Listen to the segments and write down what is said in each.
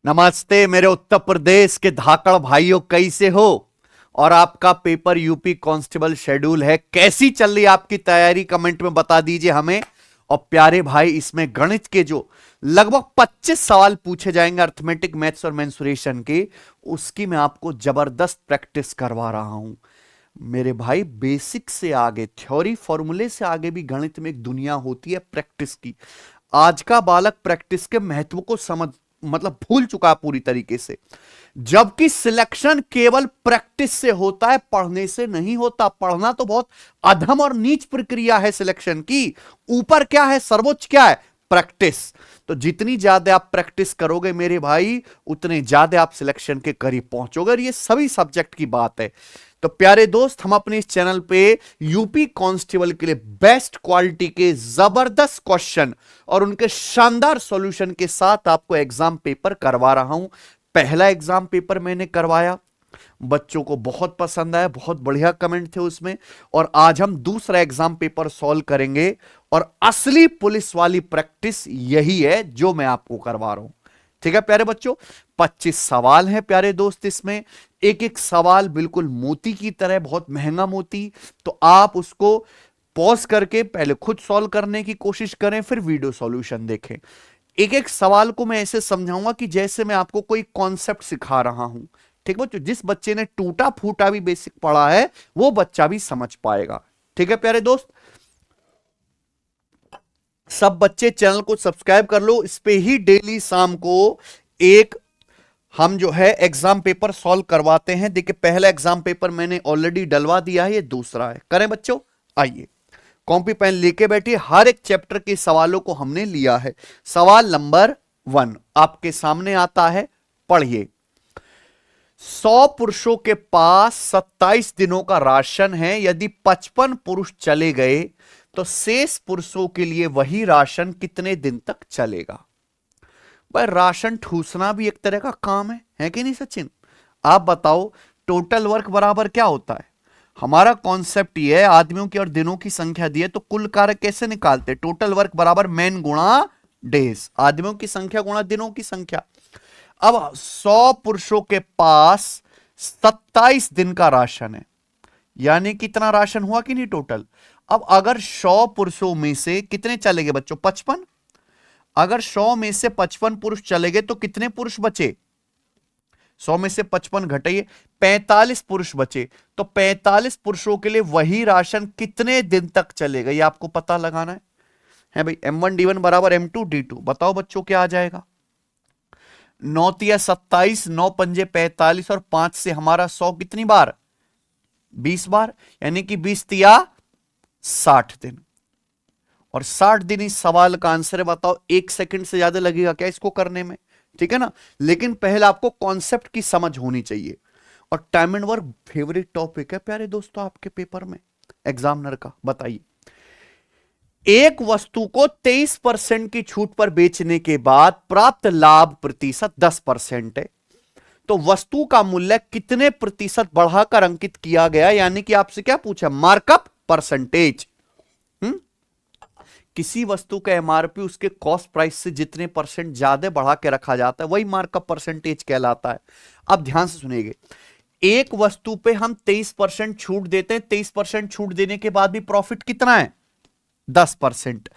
नमस्ते मेरे उत्तर प्रदेश के धाकड़ भाइयों, कैसे हो? और आपका पेपर यूपी कांस्टेबल शेड्यूल है, कैसी चल रही है आपकी तैयारी? कमेंट में बता दीजिए हमें। और प्यारे भाई, इसमें गणित के जो लगभग 25 सवाल पूछे जाएंगे अर्थमेटिक, मैथ्स और मेंसुरेशन के, उसकी मैं आपको जबरदस्त प्रैक्टिस करवा रहा हूं। मेरे भाई, बेसिक से आगे, थ्योरी फॉर्मूले से आगे भी गणित में एक दुनिया होती है प्रैक्टिस की। आज का बालक प्रैक्टिस के महत्व को समझ मतलब भूल चुका है पूरी तरीके से। जबकि सिलेक्शन केवल प्रैक्टिस से होता है, पढ़ने से नहीं होता। पढ़ना तो बहुत अधम और नीच प्रक्रिया है सिलेक्शन की। ऊपर क्या है, सर्वोच्च क्या है? प्रैक्टिस। तो जितनी ज्यादा आप प्रैक्टिस करोगे मेरे भाई, उतने ज्यादा आप सिलेक्शन के करीब पहुंचोगे। और ये सभी सब्जेक्ट की बात है। तो प्यारे दोस्त, हम अपने इस चैनल पे यूपी कांस्टेबल के लिए बेस्ट क्वालिटी के जबरदस्त क्वेश्चन और उनके शानदार सॉल्यूशन के साथ आपको एग्जाम पेपर करवा रहा हूं। पहला एग्जाम पेपर मैंने करवाया, बच्चों को बहुत पसंद आया, बहुत बढ़िया कमेंट थे उसमें। और आज हम दूसरा एग्जाम पेपर सॉल्व करेंगे। और असली पुलिस वाली प्रैक्टिस यही है जो मैं आपको करवा रहा हूं। ठीक है प्यारे बच्चों, 25 सवाल हैं प्यारे दोस्त इसमें। एक एक सवाल बिल्कुल मोती की तरह, बहुत महंगा मोती। तो आप उसको पॉज करके पहले खुद सॉल्व करने की कोशिश करें, फिर वीडियो सॉल्यूशन देखें। एक एक सवाल को मैं ऐसे समझाऊंगा कि जैसे मैं आपको कोई कॉन्सेप्ट सिखा रहा हूं। ठीक बच्चों, जिस बच्चे ने टूटा फूटा भी बेसिक पढ़ा है, वो बच्चा भी समझ पाएगा। ठीक है प्यारे दोस्त, सब बच्चे चैनल को सब्सक्राइब कर लो। इस पे ही डेली शाम को एक हम जो है एग्जाम पेपर सॉल्व करवाते हैं। देखिए, पहला एग्जाम पेपर मैंने ऑलरेडी डलवा दिया है, ये दूसरा है। करें बच्चों? आइए, कॉपी पेन लेके बैठिए। हर एक चैप्टर के सवालों को हमने लिया है। सवाल नंबर 1 आपके सामने आता है, पढ़िए। 100 पुरुषों के पास 27 दिनों का राशन है। यदि 55 पुरुष चले गए तो शेष पुरुषों के लिए वही राशन कितने दिन तक चलेगा? भाई, राशन ठूसना भी एक तरह का काम है कि नहीं सचिन? आप बताओ, टोटल वर्क बराबर क्या होता है? हमारा कॉन्सेप्ट ये है, आदमियों की और दिनों की संख्या दी है तो कुल कार्य कैसे निकालते? टोटल वर्क बराबर मैन गुणा डेज, आदमियों की संख्या गुणा दिनों की संख्या। अब 100 पुरुषों के पास 27 दिन का राशन है, यानी कितना राशन हुआ कि नहीं टोटल? अब अगर 100 पुरुषों में से कितने चले गए बच्चों? 55। अगर 100 में से 55 पुरुष चले गए तो कितने पुरुष बचे? 100 में से 55 घटाइए, 45 पुरुष बचे। तो 45 पुरुषों के लिए वही राशन कितने दिन तक चलेगा, ये आपको पता लगाना है भाई। M1D1 बराबर M2D2। बताओ बच्चों क्या आ जाएगा? 9 तिया 27, 9 पंजे 45 और 5 से हमारा 100 कितनी बार? 20 बार, यानी कि 20 तिया 60 दिन। और 60 दिन इस सवाल का आंसर है। बताओ, 1 सेकंड से ज्यादा लगेगा क्या इसको करने में? ठीक है ना? लेकिन पहले आपको कॉन्सेप्ट की समझ होनी चाहिए। और time and work favourite topic है प्यारे दोस्तों आपके पेपर में, एग्जामिनर का। बताइए, एक वस्तु को 23% की छूट पर बेचने के बाद प्राप्त लाभ प्रतिशत 10% है। तो वस्तु का मूल्य कितने प्रतिशत बढ़ाकर अंकित किया गया? यानी कि आपसे क्या पूछा? Markup percentage. किसी वस्तु का एमआरपी उसके कॉस्ट प्राइस से जितने परसेंट ज्यादा बढ़ा के रखा जाता है, वही मार्कअप परसेंटेज कहलाता है। अब ध्यान से सुनिएगा, एक वस्तु पे हम 23% छूट देते हैं। 23% छूट देने के बाद भी प्रॉफिट कितना है? 10%।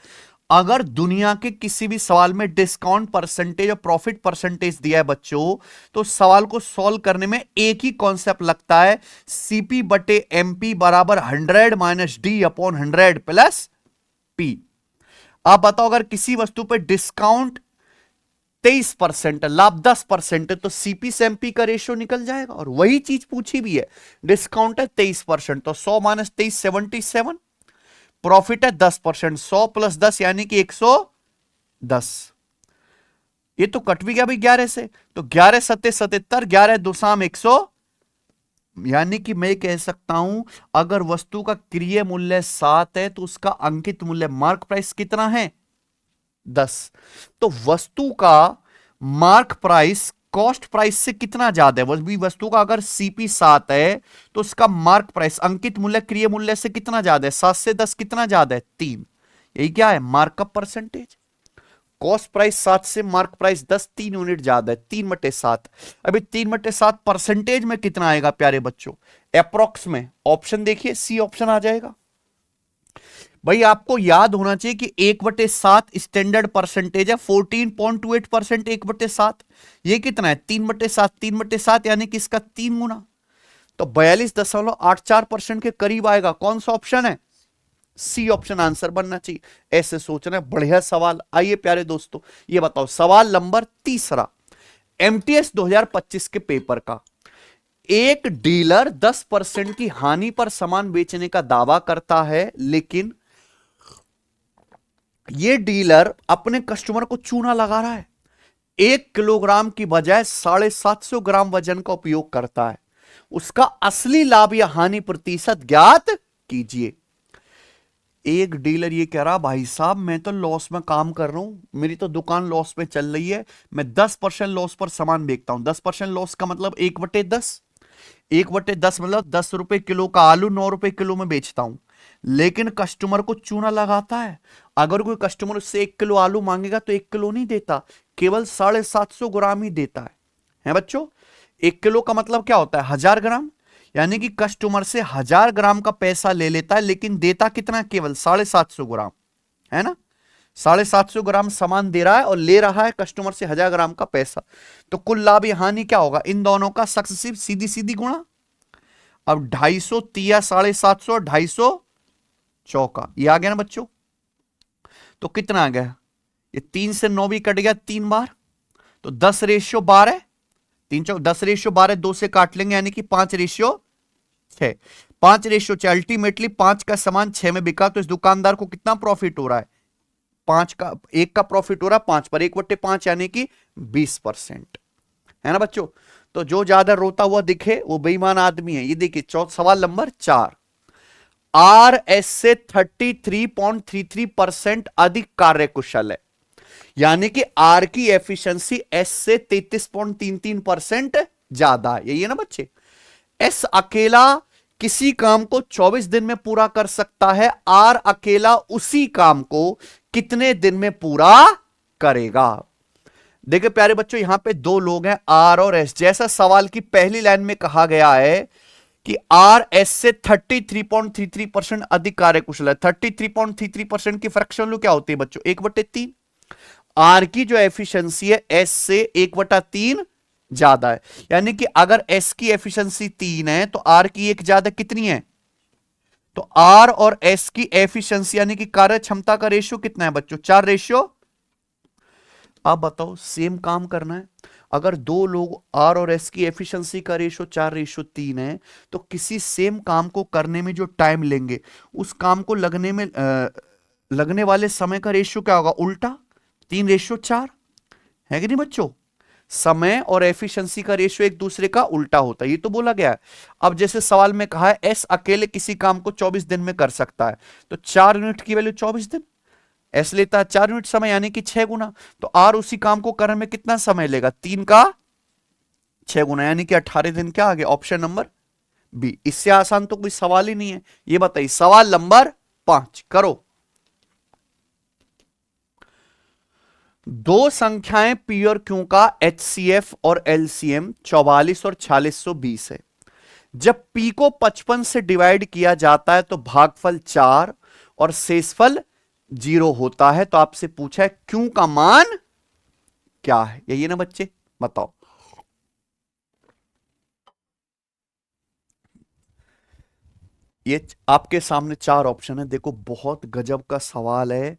अगर दुनिया के किसी भी सवाल में डिस्काउंट परसेंटेज और प्रॉफिट परसेंटेज दिया है बच्चों, तो सवाल को सॉल्व करने में एक ही कॉन्सेप्ट लगता है, सीपी बटे एमपी बराबर 100 minus D upon 100 plus P. आप बताओ, अगर किसी वस्तु पर डिस्काउंट 23%, लाभ 10% है, तो सीपी से एमपी का रेशियो निकल जाएगा। और वही चीज पूछी भी है, डिस्काउंट है 23%, तो 100 माइनस 23 77, प्रॉफिट है 10%, 100 प्लस 10 यानी कि 110। ये तो कट भी गया भाई 11 से, तो 11 सत्ते 77, 11 दो साम 100। यानी कि मैं कह सकता हूं, अगर वस्तु का क्रय मूल्य 7 है तो उसका अंकित मूल्य मार्क प्राइस कितना है? 10। तो वस्तु का मार्क प्राइस कॉस्ट प्राइस से कितना ज्यादा है? वस्तु का अगर सीपी 7 है तो उसका मार्क प्राइस अंकित मूल्य क्रय मूल्य से कितना ज्यादा है? 7 से 10 कितना ज्यादा है? 3। यही क्या है? Markup percentage. कॉस्ट प्राइस 7 से मार्क प्राइस 10, 3 यूनिट ज्यादा है, 3/7। अभी 3/7 परसेंटेज में कितना आएगा प्यारे बच्चों, अप्रोक्स में? ऑप्शन देखिए, सी ऑप्शन आ जाएगा। भाई आपको याद होना चाहिए कि 1/7 स्टैंडर्ड परसेंटेज है, 14.28%। 1/7 ये कितना है, 3/7। 3/7 यानी कि इसका 3 गुना, तो 42.84% के करीब आएगा। कौन सा ऑप्शन है, सी ऑप्शन आंसर बनना चाहिए। ऐसे सोचना है, बढ़िया सवाल। आइए प्यारे दोस्तों, ये बताओ सवाल नंबर तीसरा, एमटीएस 2025 के पेपर का। एक डीलर 10% की हानि पर सामान बेचने का दावा करता है, लेकिन यह डीलर अपने कस्टमर को चूना लगा रहा है। 1 किलोग्राम की बजाय 750 ग्राम वजन का उपयोग करता है। उसका असली लाभ या हानि प्रतिशत ज्ञात कीजिए। एक डीलर ये कह रहा, भाई साहब मैं तो लॉस में काम कर रहा हूं, मेरी तो दुकान लॉस में चल रही है, मैं 10% लॉस पर सामान बेचता हूं। 10% लॉस का मतलब 1/10। 1/10 मतलब 10 रुपए किलो का आलू 9 रुपए किलो में बेचता हूं, लेकिन कस्टमर को चूना लगाता है। अगर कोई कस्टमर उससे 1 किलो आलू मांगेगा तो 1 किलो नहीं देता, केवल 750 ग्राम ही देता है बच्चों। 1 किलो का मतलब क्या होता है, 1000 ग्राम। यानी कि कस्टमर से 1000 ग्राम का पैसा ले लेता है, लेकिन देता कितना, केवल 750 ग्राम, है ना। 750 ग्राम सामान दे रहा है और ले रहा है कस्टमर से 1000 ग्राम का पैसा। तो कुल लाभ या हानि क्या होगा, इन दोनों का सक्सेसिव सीधी सीधी गुणा। अब 250 तिया 750, 250 चौका, ये आ गया ना बच्चों। तो कितना आ गया, ये 3 से 9 भी कट गया 3 बार, तो 10/12। 3 चौक 10/12, 2 से काट लेंगे यानी कि 5/6। 5/6 अल्टीमेटली 5 का सामान 6 में बिका, तो इस दुकानदार को कितना प्रॉफिट हो रहा है, 5 का, 1 का प्रॉफिट हो रहा है 5 पर, 1/5 यानी कि 20%, है ना बच्चों। तो जो ज्यादा रोता हुआ दिखे वो बेईमान आदमी है। ये देखिए सवाल नंबर 4, आर एस से 33.33% अधिक कार्यकुशल है, यानी कि आर की एफिशिएंसी एस से 33.33% ज्यादा है। यही है ना बच्चे। एस अकेला किसी काम को 24 दिन में पूरा कर सकता है, आर अकेला उसी काम को कितने दिन में पूरा करेगा। देखिए प्यारे बच्चों, यहां पे 2 लोग हैं, आर और एस। जैसा सवाल की पहली लाइन में कहा गया है कि आर एस से 33.33% अधिक कार्यकुशल है। 33.33% की फ्रैक्शन वैल्यू क्या होती है बच्चों, 1/3। आर की जो एफिशिएंसी है एस से 1/3 ज्यादा है, यानी कि अगर एस की एफिशिएंसी 3 है तो आर की 1 ज्यादा कितनी है, तो आर और एस की एफिशिएंसी यानी कि कार्य क्षमता का रेशियो कितना है बच्चों, 4। अब बताओ, सेम काम करना है, अगर 2 लोग आर और एस की एफिशिएंसी का रेशियो 4:3 है, तो किसी सेम काम को करने में जो टाइम लेंगे, उस काम को लगने वाले समय का रेशियो क्या होगा, उल्टा, 3:4, है कि नहीं बच्चों। समय और एफिशिएंसी का रेशियो एक दूसरे का उल्टा होता है, ये तो बोला गया है। अब जैसे सवाल में कहा है एस अकेले किसी काम को 24 दिन में कर सकता है, तो 4 यूनिट की वैल्यू 24 दिन, एस लेता है 4 यूनिट समय यानी कि 6 गुना, तो आर उसी काम को करने में कितना समय लेगा, 3 का 6 गुना यानी कि 18 दिन। क्या आ गया, ऑप्शन नंबर बी। इससे आसान तो कोई सवाल ही नहीं है। ये बताइए सवाल नंबर 5 करो। 2 संख्याएं पी और क्यू का एचसीएफ और एलसीएम 44 और 4620 है। जब पी को 55 से डिवाइड किया जाता है तो भागफल 4 और शेषफल 0 होता है। तो आपसे पूछा है क्यू का मान क्या है, यही है ना बच्चे, बताओ। ये आपके सामने 4 ऑप्शन है, देखो बहुत गजब का सवाल है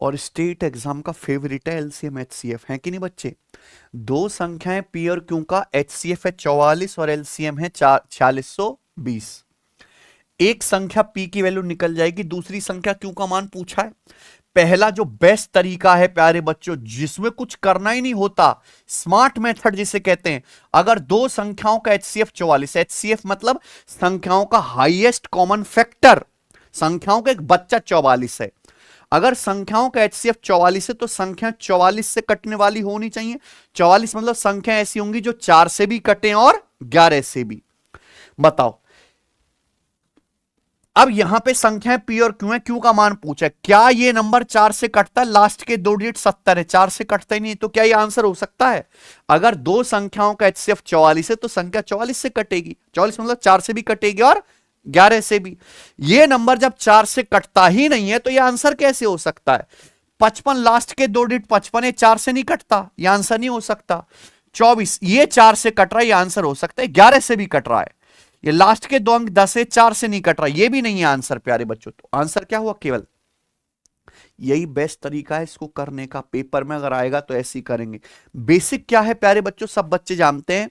और स्टेट एग्जाम का फेवरेट है एलसीएम एचसीएफ, है कि नहीं बच्चे। 2 संख्याएं पी और क्यू का एचसीएफ है 44 और एलसीएम है 4620। एक संख्या पी की वैल्यू निकल जाएगी, दूसरी संख्या क्यू का मान पूछा है। पहला जो बेस्ट तरीका है प्यारे बच्चों, जिसमें कुछ करना ही नहीं होता, स्मार्ट मेथड जिसे कहते हैं। अगर 2 संख्याओं का एचसीएफ 44, एचसीएफ मतलब संख्याओं का हाईएस्ट कॉमन फैक्टर, संख्याओं का एक बच्चा 44 है। अगर संख्याओं का एचसीएफ 44 है तो संख्या 44 से कटने वाली होनी चाहिए। 44 मतलब संख्या ऐसी होंगी जो 4 से भी कटे और 11 से भी। बताओ अब यहां पे संख्याएं पी और क्यू है, क्यू का मान पूछा है, क्या ये नंबर 4 से कटता है? लास्ट के दो डिजिट 70 है, 4 से कटता ही नहीं, तो क्या ये आंसर हो सकता है? अगर दो संख्याओं का एचसीएफ 44 है तो संख्या 44 से कटेगी, 44 मतलब 4 से भी कटेगी और 11 से भी। ये नंबर जब 4 से कटता ही नहीं है तो ये आंसर कैसे हो सकता है? 55 लास्ट के दो डिजिट 55 है, 4 से नहीं कटता, ये आंसर नहीं हो सकता। 24 ये 4 से कट रहा है, ये आंसर हो सकता है। 11 से भी कट रहा है, ये लास्ट के दो अंक 10 है, 4 से नहीं कट रहा, ये भी नहीं है आंसर प्यारे बच्चों। तो आंसर क्या हुआ? केवल यही बेस्ट तरीका है इसको करने का। पेपर में अगर आएगा तो ऐसे ही करेंगे। बेसिक क्या है प्यारे बच्चों, सब बच्चे जानते हैं,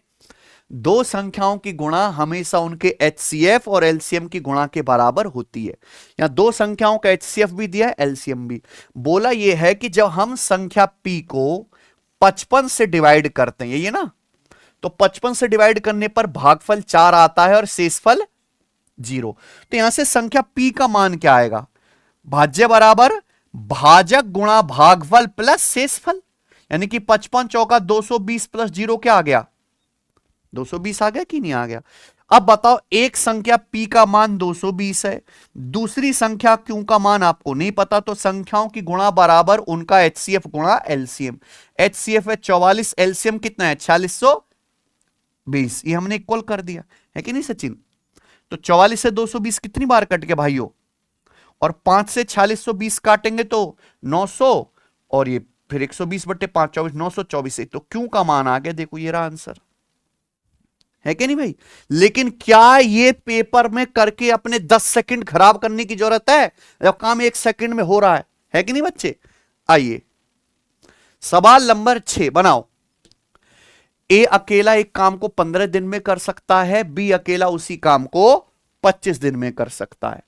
दो संख्याओं की गुणा हमेशा उनके एचसीएफ और एलसीएम की गुणा के बराबर होती है। यहां दो संख्याओं का एचसीएफ भी दिया है, एलसीएम भी। बोला यह है कि जब हम संख्या पी को 55 से डिवाइड करते हैं, यही है ना, तो 55 से डिवाइड करने पर भागफल 4 आता है और शेषफल 0। तो यहां से संख्या पी का मान क्या आएगा? भाज्य बराबर भाजक गुणा भागफल प्लस शेषफल, यानी कि 55 चौका 220 प्लस 0 क्या आ गया? 220 आ गया कि नहीं आ गया? अब बताओ, एक संख्या पी का मान 220 है, दूसरी संख्या क्यू का मान आपको नहीं पता, तो संख्याओं की गुणा बराबर उनका एचसीएफ गुणा एलसीएम। एचसीएफ है 44, एलसीएम कितना है? 4620। ये हमने इक्वल कर दिया है कि नहीं सचिन? तो 44 से 220 कितनी बार कट गया भाइयों? और 5 से 4620 काटेंगे तो 900, और ये फिर 120/5 24, 924 है। तो क्यू का मान आ गया, देखो ये रहा आंसर, है कि नहीं भाई? लेकिन क्या ये पेपर में करके अपने 10 सेकंड खराब करने की जरूरत है, जब काम 1 सेकंड में हो रहा है कि नहीं बच्चे? आइए सवाल नंबर 6 बनाओ। ए अकेला एक काम को 15 दिन में कर सकता है, बी अकेला उसी काम को 25 दिन में कर सकता है।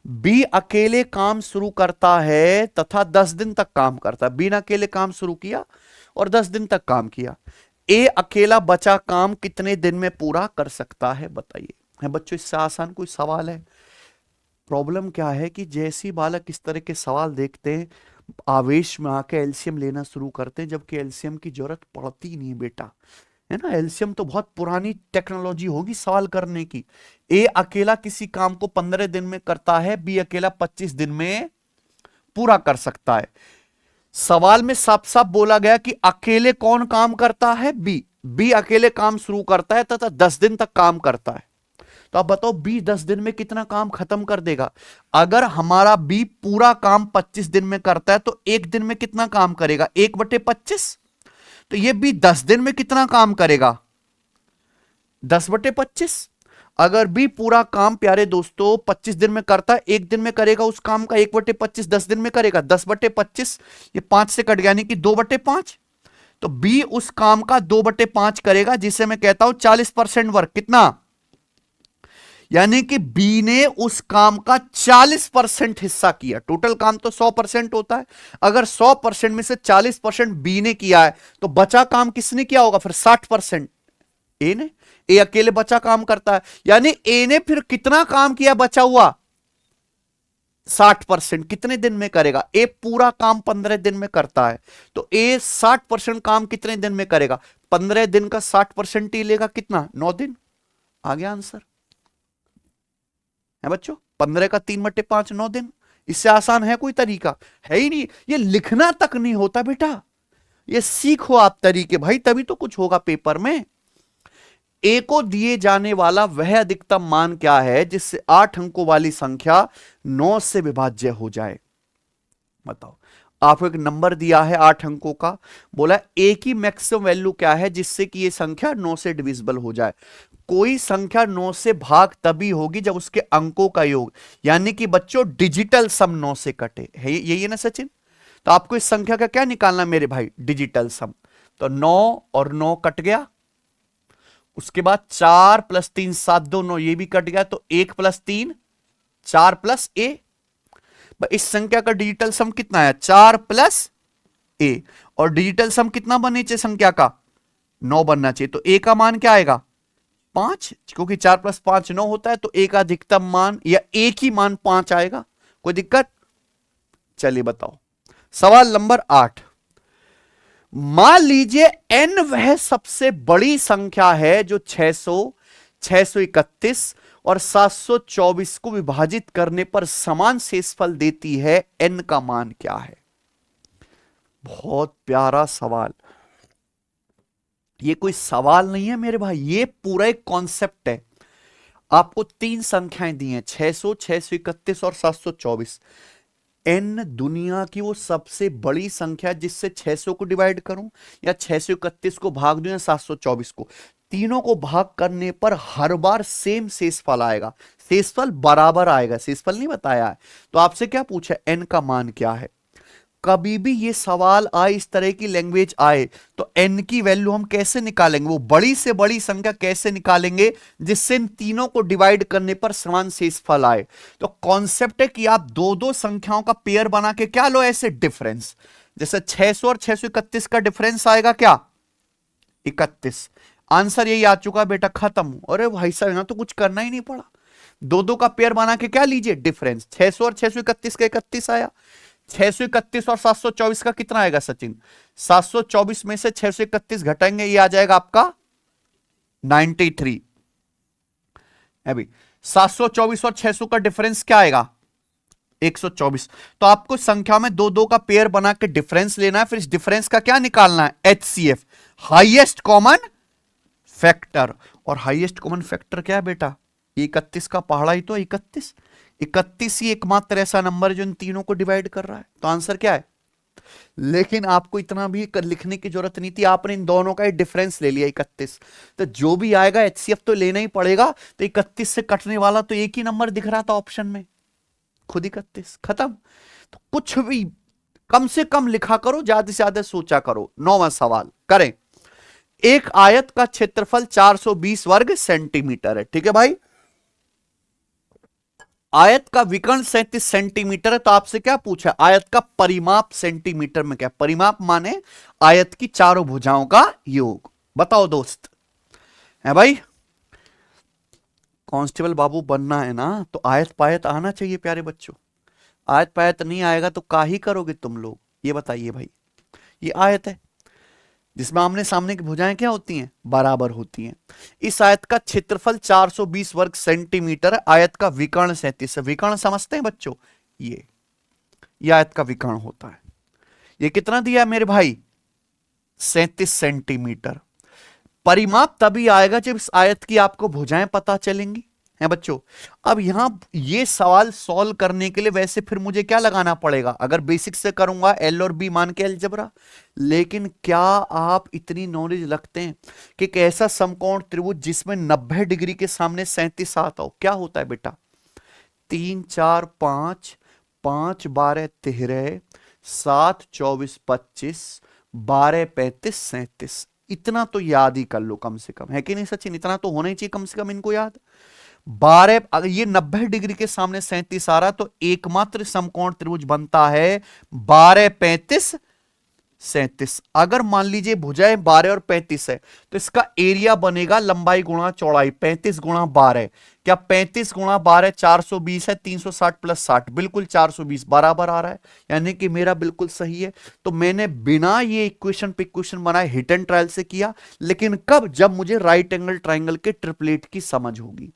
बी अकेले काम शुरू करता है तथा 10 दिन तक काम करता है। बी ने अकेले काम शुरू किया और 10 दिन तक काम किया। ए अकेला बचा काम कितने दिन में पूरा कर सकता है, बताइए। है बच्चों, इससे आसान कोई सवाल है? प्रॉब्लम क्या है कि जैसे ही बालक इस तरह के सवाल देखते हैं, आवेश में आके एलसीएम लेना शुरू करते हैं, जबकि एलसीएम की जरूरत पड़ती नहीं बेटा, है ना। एलसीएम तो बहुत पुरानी टेक्नोलॉजी होगी सवाल करने की। ए अकेला किसी काम को 15 दिन में करता है, बी अकेला 25 दिन में पूरा कर सकता है। सवाल में साफ साफ बोला गया कि अकेले कौन काम करता है? बी। बी अकेले काम शुरू करता है तथा 10 दिन तक काम करता है। तो आप बताओ बी 10 दिन में कितना काम खत्म कर देगा? अगर हमारा बी पूरा काम 25 दिन में करता है तो एक दिन में कितना काम करेगा? 1/25। तो ये बी 10 दिन में कितना काम करेगा? 10/25। अगर बी पूरा काम प्यारे दोस्तों 25 दिन में करता है, एक दिन में करेगा उस काम का 1/25, 10 दिन में करेगा 10/25, ये 5 से कट गया, यानी कि 2/5। तो बी उस काम का 2/5 करेगा, जिसे मैं कहता हूं 40% वर्क। कितना? यानी कि बी ने उस काम का 40% हिस्सा किया। टोटल काम तो 100% होता है, अगर 100% में से 40% बी ने किया है तो बचा काम किसने किया होगा फिर? 60% ए ने। ए अकेले बचा काम करता है, यानी ए ने फिर कितना काम किया बचा हुआ? 60%। कितने दिन में करेगा? ए पूरा काम 15 दिन में करता है, तो ए 60% काम कितने दिन में करेगा? 15 दिन का 60% ही लेगा, कितना? 9 दिन। आ गया आंसर, है बच्चों। 15 का 3/5 9 दिन। इससे आसान है कोई तरीका? है ही नहीं। ये लिखना तक नहीं होता बेटा, ये सीखो आप तरीके भाई, तभी तो कुछ होगा पेपर में। ए को दिए जाने वाला वह अधिकतम मान क्या है जिससे 8 अंकों वाली संख्या 9 से विभाज्य हो जाए? बताओ। आपको एक नंबर दिया है 8 अंकों का, बोला ए की मैक्सिमम वैल्यू क्या है जिससे कि यह संख्या 9 से डिविजिबल हो जाए? कोई संख्या 9 से भाग तभी होगी जब उसके अंकों का योग, यानी कि बच्चों डिजिटल सम 9 से कटे। है यही है ना सचिन? तो आपको इस संख्या का क्या निकालना मेरे भाई? डिजिटल सम। तो 9 और 9 कट गया, उसके बाद 4 + 3 7 2 9, ये भी कट गया, तो 1 + 3 4 + ए। इस संख्या का डिजिटल सम कितना है? 4 + ए। और डिजिटल सम कितना बनना चाहिए संख्या का? 9 बनना चाहिए। तो ए का मान क्या आएगा? 5, क्योंकि 4 + 5 9 होता है, तो ए का अधिकतम मान या एक ही मान 5 आएगा। कोई दिक्कत? चलिए बताओ सवाल नंबर 8। मान लीजिए n वह सबसे बड़ी संख्या है जो 600, 631 और 724 को विभाजित करने पर समान शेषफल देती है, n का मान क्या है? बहुत प्यारा सवाल। ये कोई सवाल नहीं है मेरे भाई, ये पूरा एक कॉन्सेप्ट है। आपको तीन संख्याएं दी हैं, 600, 631 और 724। n दुनिया की वो सबसे बड़ी संख्या जिससे 600 को डिवाइड करूं या 631 को भाग दूं या 724 को, तीनों को भाग करने पर हर बार सेम शेषफल आएगा, शेषफल बराबर आएगा। शेषफल नहीं बताया है तो आपसे क्या पूछा, n का मान क्या है? कभी भी ये सवाल आए, इस तरह की लैंग्वेज आए, तो n की वैल्यू हम कैसे निकालेंगे? वो बड़ी से बड़ी संख्या कैसे निकालेंगे जिससे इन तीनों को डिवाइड करने पर समान शेषफल आए? तो कॉन्सेप्ट है कि आप दो दो संख्याओं का पेयर बना के क्या लो, ऐसे डिफरेंस, जैसे 600 और 631 का डिफरेंस आएगा क्या, 31। आंसर यही आ चुका बेटा, खत्म। अरे भाई साहब यहां तो कुछ करना ही नहीं पड़ा, दो दो का पेयर बना के क्या लीजिए, डिफरेंस। 600 और 631 का 31 आया, 631 और 724 का कितना आएगा सचिन? 724 में से 631 घटाएंगे, ये आ जाएगा आपका 93। अभी 724 और 600 का डिफरेंस क्या आएगा, 124। तो आपको संख्या में दो दो का पेयर बना के डिफरेंस लेना है, फिर इस डिफरेंस का क्या निकालना है, HCF, हाईएस्ट कॉमन फैक्टर। और हाईएस्ट कॉमन फैक्टर क्या है बेटा, 31 का पहाड़ा ही तो 31, 31 ही एकमात्र ऐसा नंबर है जो इन तीनों को डिवाइड कर रहा है। तो आंसर क्या है? लेकिन आपको इतना भी लिखने की जरूरत नहीं थी, आपने इन दोनों का डिफरेंस ले लिया 31, तो जो भी आएगा HCF तो लेना ही पड़ेगा। तो 31 से कटने वाला तो एक ही नंबर दिख रहा था ऑप्शन में, खुद 31, खत्म। तो कुछ भी कम से कम लिखा करो, ज्यादा से ज्यादा सोचा करो। 9वां सवाल करें। एक आयत का क्षेत्रफल 420 वर्ग सेंटीमीटर है, ठीक है भाई। आयत का विकर्ण 37 सेंटीमीटर है, तो आपसे क्या पूछा, आयत का परिमाप सेंटीमीटर में क्या? परिमाप माने आयत की चारों भुजाओं का योग। बताओ दोस्त, है भाई? कांस्टेबल बाबू बनना है ना, तो आयत पायत आना चाहिए प्यारे बच्चों। आयत पायत नहीं आएगा तो का ही करोगे तुम लोग, ये बताइए भाई। ये आयत है जिसमें आमने सामने की भुजाएं क्या होती हैं, बराबर होती हैं। इस आयत का क्षेत्रफल 420 वर्ग सेंटीमीटर है, आयत का विकर्ण 37 है। विकर्ण समझते हैं बच्चों, ये आयत का विकर्ण होता है। ये कितना दिया मेरे भाई, 37 सेंटीमीटर। परिमाप तभी आएगा जब इस आयत की आपको भुजाएं पता चलेंगी, है बच्चों। अब यहां ये सवाल सॉल्व करने के लिए वैसे फिर मुझे क्या लगाना पड़ेगा, अगर बेसिक से करूंगा L और B मान के अलजेब्रा। लेकिन क्या आप इतनी नॉलेज रखते हैं कि एक ऐसा समकोण त्रिभुज जिसमें 90 डिग्री के सामने 37 आता हो, क्या होता है बेटा? 3 4 5, 5 12 13, 7 24 25, 12 35 37। इतना तो याद ही कर लो कम से कम, है कि नहीं सचिन? इतना तो होना ही चाहिए कम से कम इनको याद। 12, अगर ये 90 डिग्री के सामने 37 आ रहा तो एकमात्र समकोण त्रिभुज बनता है 12 35 37। अगर मान लीजिए भुजाएं 12 और 35 है तो इसका एरिया बनेगा लंबाई गुणा चौड़ाई, 35 गुणा 12। क्या 35 गुणा 12 420 है, 360 प्लस 60 बिल्कुल 420 बराबर आ रहा है, यानी कि मेरा बिल्कुल सही है। तो मैंने बिना ये इक्वेशन पे इक्वेशन बनाए हिट एंड ट्रायल से किया, लेकिन कब, जब मुझे राइट एंगल ट्राइंगल के ट्रिपलेट की समझ होगी।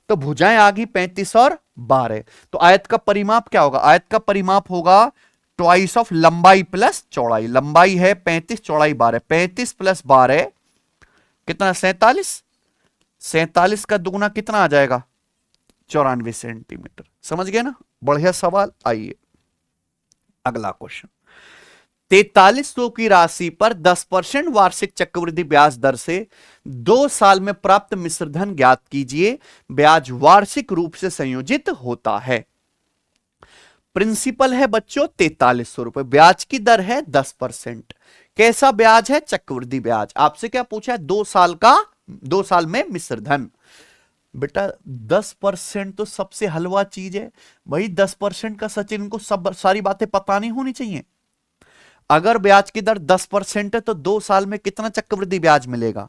तो भुजाएं आ गई 35 और 12, तो आयत का परिमाप क्या होगा? आयत का परिमाप होगा ट्वाइस ऑफ लंबाई प्लस चौड़ाई। लंबाई है 35, चौड़ाई 12, 35 प्लस 12 कितना, 47। 47 का दुगुना कितना आ जाएगा, 94 सेंटीमीटर। समझ गए ना? बढ़िया सवाल। आइए अगला क्वेश्चन। 4300 की राशि पर 10% वार्षिक चक्रवृद्धि ब्याज दर से 2 साल में प्राप्त मिश्रधन ज्ञात कीजिए। ब्याज वार्षिक रूप से संयोजित होता है। प्रिंसिपल है बच्चों 4300 रुपए, ब्याज की दर है 10%। कैसा ब्याज है? चक्रवृद्धि ब्याज। आपसे क्या पूछा है? 2 साल का, 2 साल में मिश्रधन। बेटा 10% तो सबसे हलवा चीज है भाई। 10% का सचिन को सब सारी बातें पता नहीं होनी चाहिए। अगर ब्याज की दर 10% है तो 2 साल में कितना चक्रवृद्धि ब्याज मिलेगा?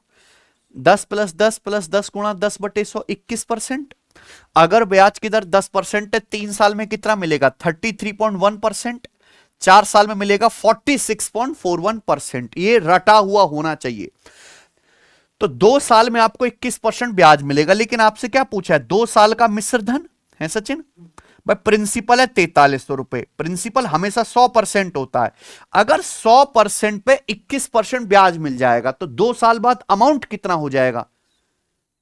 10 प्लस 10 प्लस 10 गुणा 10/100, 21%। अगर ब्याज की दर 10% है, 3 साल में कितना मिलेगा? 33.1%। 4 साल में मिलेगा 46.41%। ये रटा हुआ होना चाहिए। तो 2 साल में आपको 21% ब्याज मिलेगा, लेकिन आपसे क्या पूछा है, 2 साल का मिश्र धन है सचिन। भाई प्रिंसिपल है 4300 रुपए, प्रिंसिपल हमेशा 100% होता है। अगर 100% पे 21% ब्याज मिल जाएगा तो 2 साल बाद अमाउंट कितना हो जाएगा,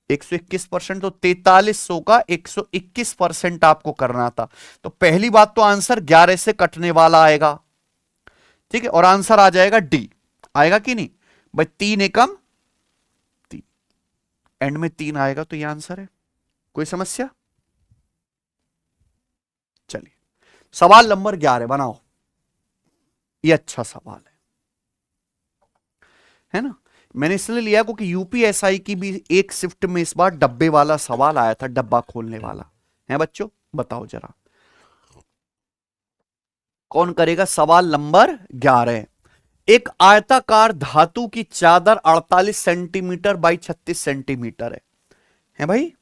121%। तो 4300 का 121% आपको करना था। तो पहली बात तो आंसर 11 से कटने वाला आएगा, ठीक है, और आंसर आ जाएगा डी। आएगा कि नहीं भाई, 3 एकम 3, एंड में 3 आएगा तो ये आंसर है। कोई समस्या? चलिए सवाल नंबर 11 बनाओ। ये अच्छा सवाल है ना। मैंने इसलिए लिया क्योंकि यूपीएसआई की भी एक शिफ्ट में इस बार डब्बे वाला सवाल आया था, डब्बा खोलने वाला है बच्चों। बताओ जरा कौन करेगा सवाल नंबर 11। एक आयताकार धातु की चादर 48 सेंटीमीटर बाई 36 सेंटीमीटर है भाई।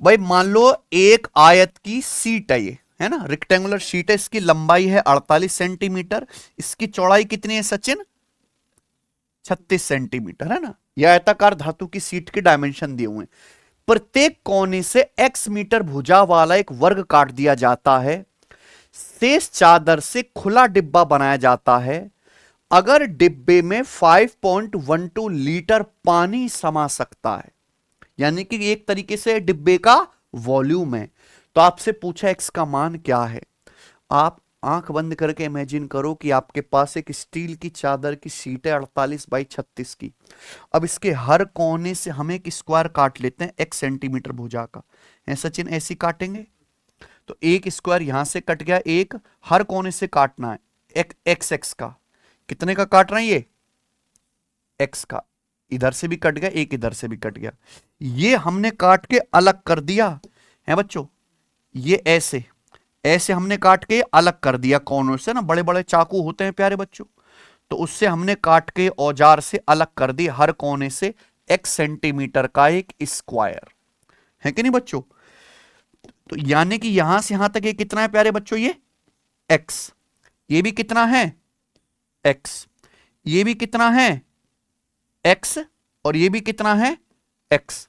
भाई मान लो एक आयत की सीट है, ये है ना, रेक्टेंगुलर शीट है, इसकी लंबाई है 48 सेंटीमीटर, इसकी चौड़ाई कितनी है सचिन, 36 सेंटीमीटर, है ना। यह आयताकार धातु की सीट के डायमेंशन दिए हुए हैं। प्रत्येक कोने से x मीटर भुजा वाला एक वर्ग काट दिया जाता है। शेष चादर से खुला डिब्बा बनाया जाता है। अगर डिब्बे में 5.12 लीटर पानी समा सकता है, यानी कि एक तरीके से डिब्बे का वॉल्यूम है, तो आपसे पूछा x का मान क्या है। आप आंख बंद करके इमेजिन करो कि आपके पास एक स्टील की चादर की शीट है 48 बाई 36 की। अब इसके हर कोने से हम एक स्क्वायर काट लेते हैं x सेंटीमीटर भुजा का, है सचिन, ऐसी काटेंगे तो एक स्क्वायर यहां से कट गया, एक हर कोने से काटना है, एक x का, कितने का काट रहे हैं ये, x का, इधर से भी कट गया, एक इधर से भी कट गया, ये हमने काट के अलग कर दिया है बच्चों। ये ऐसे ऐसे हमने काट के अलग कर दिया कोनों से ना, बड़े बड़े चाकू होते हैं प्यारे बच्चों, तो उससे हमने काट के औजार से अलग कर दी हर कोने से x सेंटीमीटर का एक स्क्वायर, है कि नहीं बच्चों। तो यानी कि यहां से यहां तक ये कितना है प्यारे बच्चों, ये x, ये भी कितना है x, ये भी कितना है x, और ये भी कितना है x।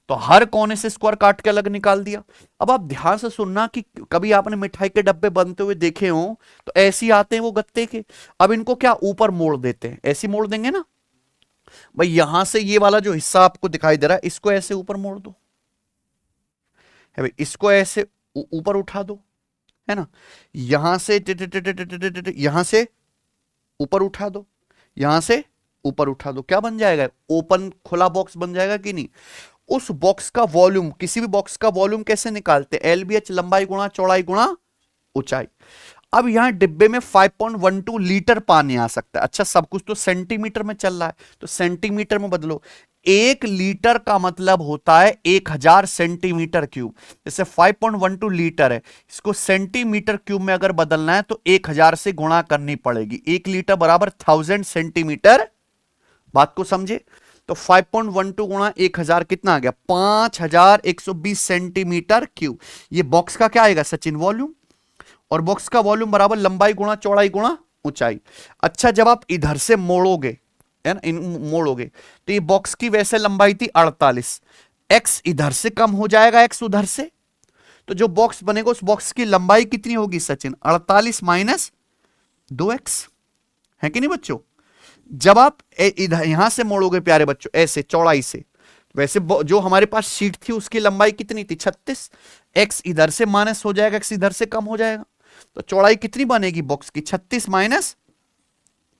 तो हर कोने से स्क्वायर काट के अलग निकाल दिया। अब आप ध्यान से सुनना कि कभी आपने मिठाई के डब्बे बनते हुए देखे हो तो ऐसे ही आते हैं वो गत्ते के। अब इनको क्या ऊपर मोड़ देते हैं, ऐसे मोड़ देंगे ना भाई, यहां से ये वाला जो हिस्सा आपको दिखाई दे रहा है इसको ऐसे ऊपर मोड़ दो, है भाई, इसको ऐसे ऊपर उठा दो, है ना, यहां से यहां से ऊपर उठा दो, यहां से ऊपर उठा दो, क्या बन जाएगा, ओपन खुला बॉक्स बन जाएगा कि नहीं। उस बॉक्स का वॉल्यूम, किसी भी बॉक्स का वॉल्यूम कैसे निकालते हैं, LBH लंबाई गुणा चौड़ाई गुणा ऊंचाई। अब यहां डिब्बे में 5.12 लीटर पानी आ सकता है। अच्छा सब कुछ तो सेंटीमीटर में चल रहा है तो सेंटीमीटर में बदलो, 1 लीटर का मतलब होता है 1000 सेंटीमीटर क्यूब। जैसे 5.12 लीटर है, इसको सेंटीमीटर क्यूब में अगर बदलना है तो 1000 से गुणा करनी पड़ेगी। 1 लीटर बराबर 1000 सेंटीमीटर, बात को समझे। तो 5.12 गुणा 1000 कितना आ गया, 5120 सेंटीमीटर क्यूब। ये बॉक्स का क्या आएगा सचिन, वॉल्यूम, और बॉक्स का वॉल्यूम बराबर लंबाई गुणा चौड़ाई गुणा ऊंचाई। अच्छा जब आप इधर से मोड़ोगे, है ना, मोड़ोगे तो ये बॉक्स की वैसे लंबाई थी 48, x इधर से कम हो जाएगा x उधर से, तो जो बॉक्स बनेगा उस बॉक्स की लंबाई कितनी होगी सचिन, 48 माइनस 2x, है कि नहीं बच्चों। जब आप इधर यहां से मोड़ोगे प्यारे बच्चों ऐसे चौड़ाई से, वैसे जो हमारे पास शीट थी उसकी लंबाई कितनी थी 36, x इधर से माइनस हो जाएगा, x इधर से कम हो जाएगा, तो चौड़ाई कितनी बनेगी बॉक्स की, 36 माइनस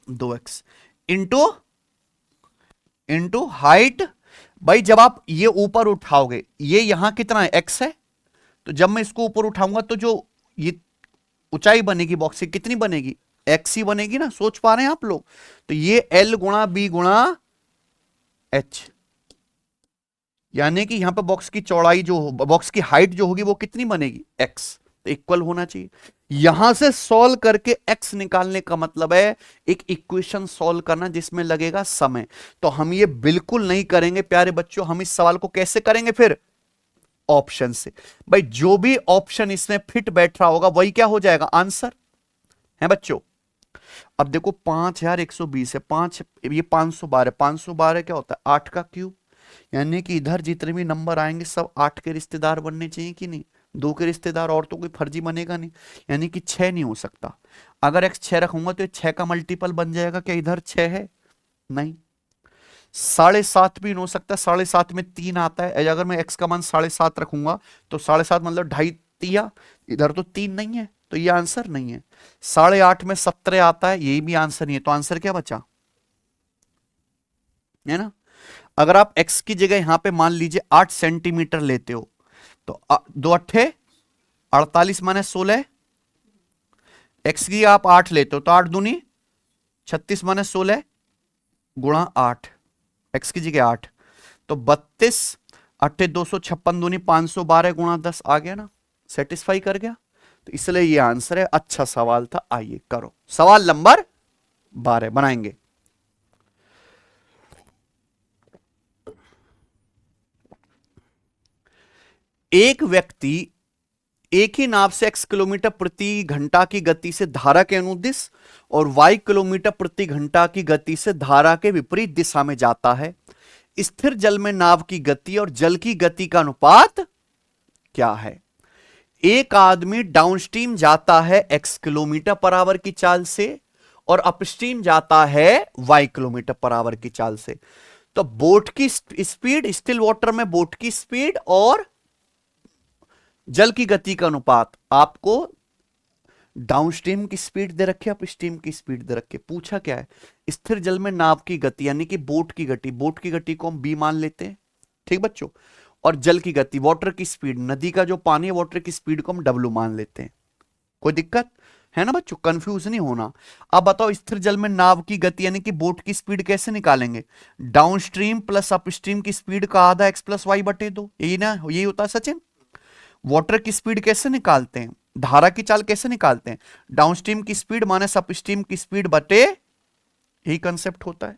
2x इंटू हाइट। भाई जब आप ये ऊपर उठाओगे, ये यहां कितना है x है, तो जब मैं इसको ऊपर उठाऊंगा तो जो ये ऊंचाई बनेगी बॉक्स की कितनी बनेगी, x ही बनेगी ना, सोच पा रहे हैं आप लोग। तो ये l गुणा b गुणा h, यानी कि यहां पर बॉक्स की चौड़ाई जो, बॉक्स की हाइट जो होगी वो कितनी बनेगी x, तो इक्वल होना चाहिए। यहां से सॉल्व करके x निकालने का मतलब है एक इक्वेशन सॉल्व करना जिसमें लगेगा समय। तो हम ये बिल्कुल नहीं करेंगे प्यारे बच्चों। हम इस सवाल को कैसे करेंगे फिर, ऑप्शन से। भाई जो भी ऑप्शन इसमें फिट बैठ रहा होगा वही क्या हो जाएगा, आंसर, है बच्चों। अब देखो 5120 है, 5 ये 512, 512 क्या होता है 8 का क्यूब, यानी कि इधर जितने भी नंबर आएंगे सब 8 के रिश्तेदार बनने चाहिए कि नहीं, 2 के रिश्तेदार और तो कोई फर्जी बनेगा नहीं, यानी कि 6 नहीं हो सकता। अगर x 6 रखूंगा तो ये 6 का मल्टीपल बन जाएगा, क्या इधर 6 है, नहीं। 7.5 भी नहीं हो सकता, 7.5 में 3 आता है, अगर मैं x का मान 7.5 रखूंगा तो 7.5 मतलब 2.5 तिया, इधर तो 3 नहीं है, तो ये आंसर नहीं है। 8.5 में 17 आता है, यही भी आंसर नहीं है, तो आंसर क्या बचा, है ना। अगर आप x की जगह यहां पे मान लीजिए 8 सेंटीमीटर लेते हो तो 2 अट्ठे 48 माने 16, x की आप 8 लेते हो तो 8 दूनी 36 माने 16 गुणा 8, x की जगह 8 तो 32 अट्ठे 256 दूनी 512 गुणा 10 आ गया ना, सेटिस्फाई कर गया, तो इसलिए ये आंसर है। अच्छा सवाल था, आइए करो सवाल नंबर 12 बनाएंगे। एक व्यक्ति एक ही नाव से x किलोमीटर प्रति घंटा की गति से धारा के अनुदिश और y किलोमीटर प्रति घंटा की गति से धारा के विपरीत दिशा में जाता है। स्थिर जल में नाव की गति और जल की गति का अनुपात क्या है। एक आदमी डाउनस्ट्रीम जाता है x किलोमीटर पर आवर की चाल से और अपस्ट्रीम जाता है y किलोमीटर पर आवर की चाल से। तो बोट की स्पीड, स्टिल वाटर में बोट की स्पीड और जल की गति का अनुपात, आपको डाउनस्ट्रीम की स्पीड दे रखी है, अपस्ट्रीम की स्पीड दे रखी है। पूछा क्या है, स्थिर जल में नाव की गति यानी कि बोट की गति, बोट की गति को हम बी मान लेते हैं, ठीक बच्चों, और जल की गति वाटर की स्पीड, नदी का जो पानी है वाटर की स्पीड को हम डब्ल्यू मान लेते हैं। कोई दिक्कत है ना बच्चों, कंफ्यूज नहीं होना। अब बताओ स्थिर जल में नाव की गति यानी कि बोट की स्पीड कैसे निकालेंगे, डाउनस्ट्रीम प्लस अपस्ट्रीम की स्पीड का आधा x प्लस वाई बटे 2, यही ना, यही होता है सचिन। वाटर की स्पीड कैसे निकालते हैं, धारा की चाल कैसे निकालते हैं, डाउनस्ट्रीम की स्पीड माइनस अपस्ट्रीम की स्पीड बटे, यही कंसेप्ट होता है।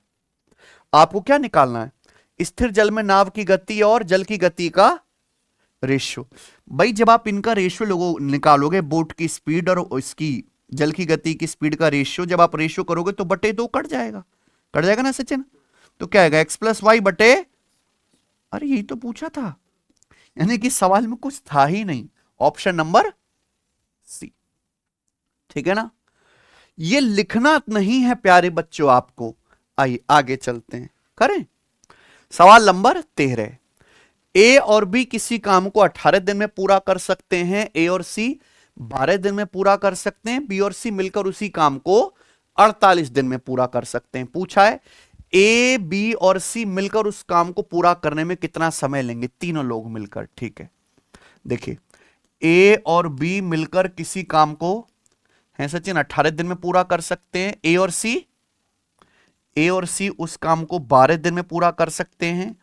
आपको क्या निकालना है, स्थिर जल में नाव की गति और जल की गति का रेशियो। भाई जब आप इनका रेशियो लोगो निकालोगे, बोट की स्पीड और इसकी जल की गति की स्पीड का रेशियो, जब आप रेशियो करोगे तो बटे 2 कट जाएगा ना सचिन, तो क्या आएगा x प्लस वाई बटे, अरे यही तो पूछा था, यानी कि सवाल में कुछ था ही नहीं, ऑप्शन नंबर सी, ठीक है ना। ये लिखना नहीं है प्यारे बच्चों आपको, आइए आगे चलते हैं, करें सवाल नंबर 13। ए और बी किसी काम को 18 दिन में पूरा कर सकते हैं, ए और सी 12 दिन में पूरा कर सकते हैं, बी और सी मिलकर उसी काम को 48 दिन में पूरा कर सकते हैं। पूछा है ए बी और सी मिलकर उस काम को पूरा करने में कितना समय लेंगे, तीनों लोग मिलकर, ठीक है। देखिए ए और बी मिलकर किसी काम को है सचिन 18 दिन में पूरा कर सकते हैं, ए और सी उस काम को 12 दिन में पूरा कर सकते हैं,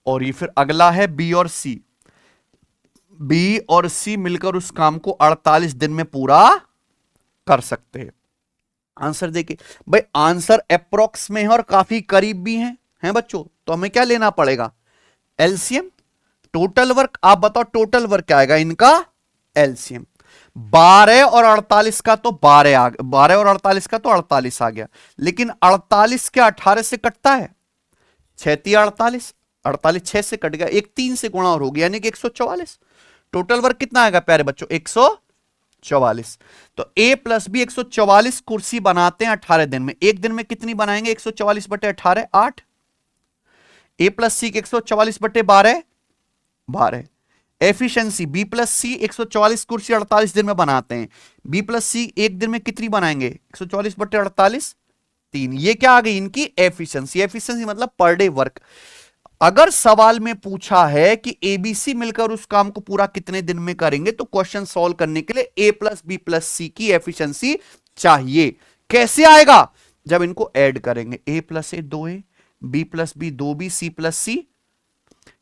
और ये फिर अगला है बी और सी मिलकर उस काम को 48 दिन में पूरा कर सकते हैं। आंसर देखिए भाई, आंसर अप्रोक्स में है और काफी करीब भी हैं बच्चों, तो हमें क्या लेना पड़ेगा, एलसीएम। टोटल वर्क आप बताओ, टोटल वर्क क्या आएगा इनका, एलसीएम 12 और 48 का तो 12 आ गया, 12 और 48 का तो 48 आ गया, लेकिन 48 के 18 से कटता है, 6 48, 48 6 से कट गया, एक 3 से गुणा और हो गया, यानी कि 144। टोटल वर्क कितना आएगा प्यारे बच्चों, 144। तो ए प्लस बी 144 कुर्सी बनाते हैं 18 दिन में, एक दिन में कितनी बनाएंगे, 144 बटे 18 8। ए प्लस सी के 144 बटे 12 एफिशिएंसी बी प्लस सी 144 कुर्सी 48 दिन में बनाते हैं, बी प्लस सी एक दिन में कितनी बनाएंगे, 144 बटे 48 3। ये क्या आ गई इनकी एफिशिएंसी, एफिशिएंसी मतलब पर डे वर्क। अगर सवाल में पूछा है कि एबीसी मिलकर उस काम को पूरा कितने दिन में करेंगे, तो क्वेश्चन सॉल्व करने के लिए A plus B plus C की एफिशिएंसी चाहिए। कैसे आएगा, जब इनको ऐड करेंगे, A plus A 2a, B plus B 2b, C plus C,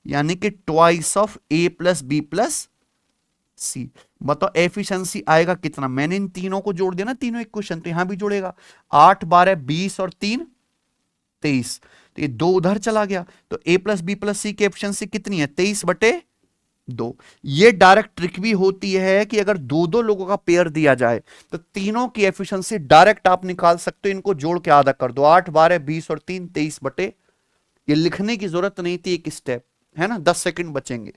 यानी कि twice of A plus B plus C. बताओ एफिशिएंसी आएगा कितना, मैंने इन तीनों को जोड़ दिया ना, तीनों इक्वेशन, तो यहां भी जोड़ेगा 8 12 20 और 3 23, तो ये 2 उधर चला गया, तो ए प्लस बी प्लस सी की एफिशिएंसी कितनी है, 23 बटे दो। ये डायरेक्ट ट्रिक भी होती है कि अगर दो दो लोगों का पेयर दिया जाए तो तीनों की एफिशिएंसी डायरेक्ट आप निकाल सकते हो। इनको जोड़ के आधा कर दो, 8 12 20 और 3 23 बटे, ये लिखने की जरूरत नहीं थी, एक स्टेप है ना, 10 सेकंड बचेंगे।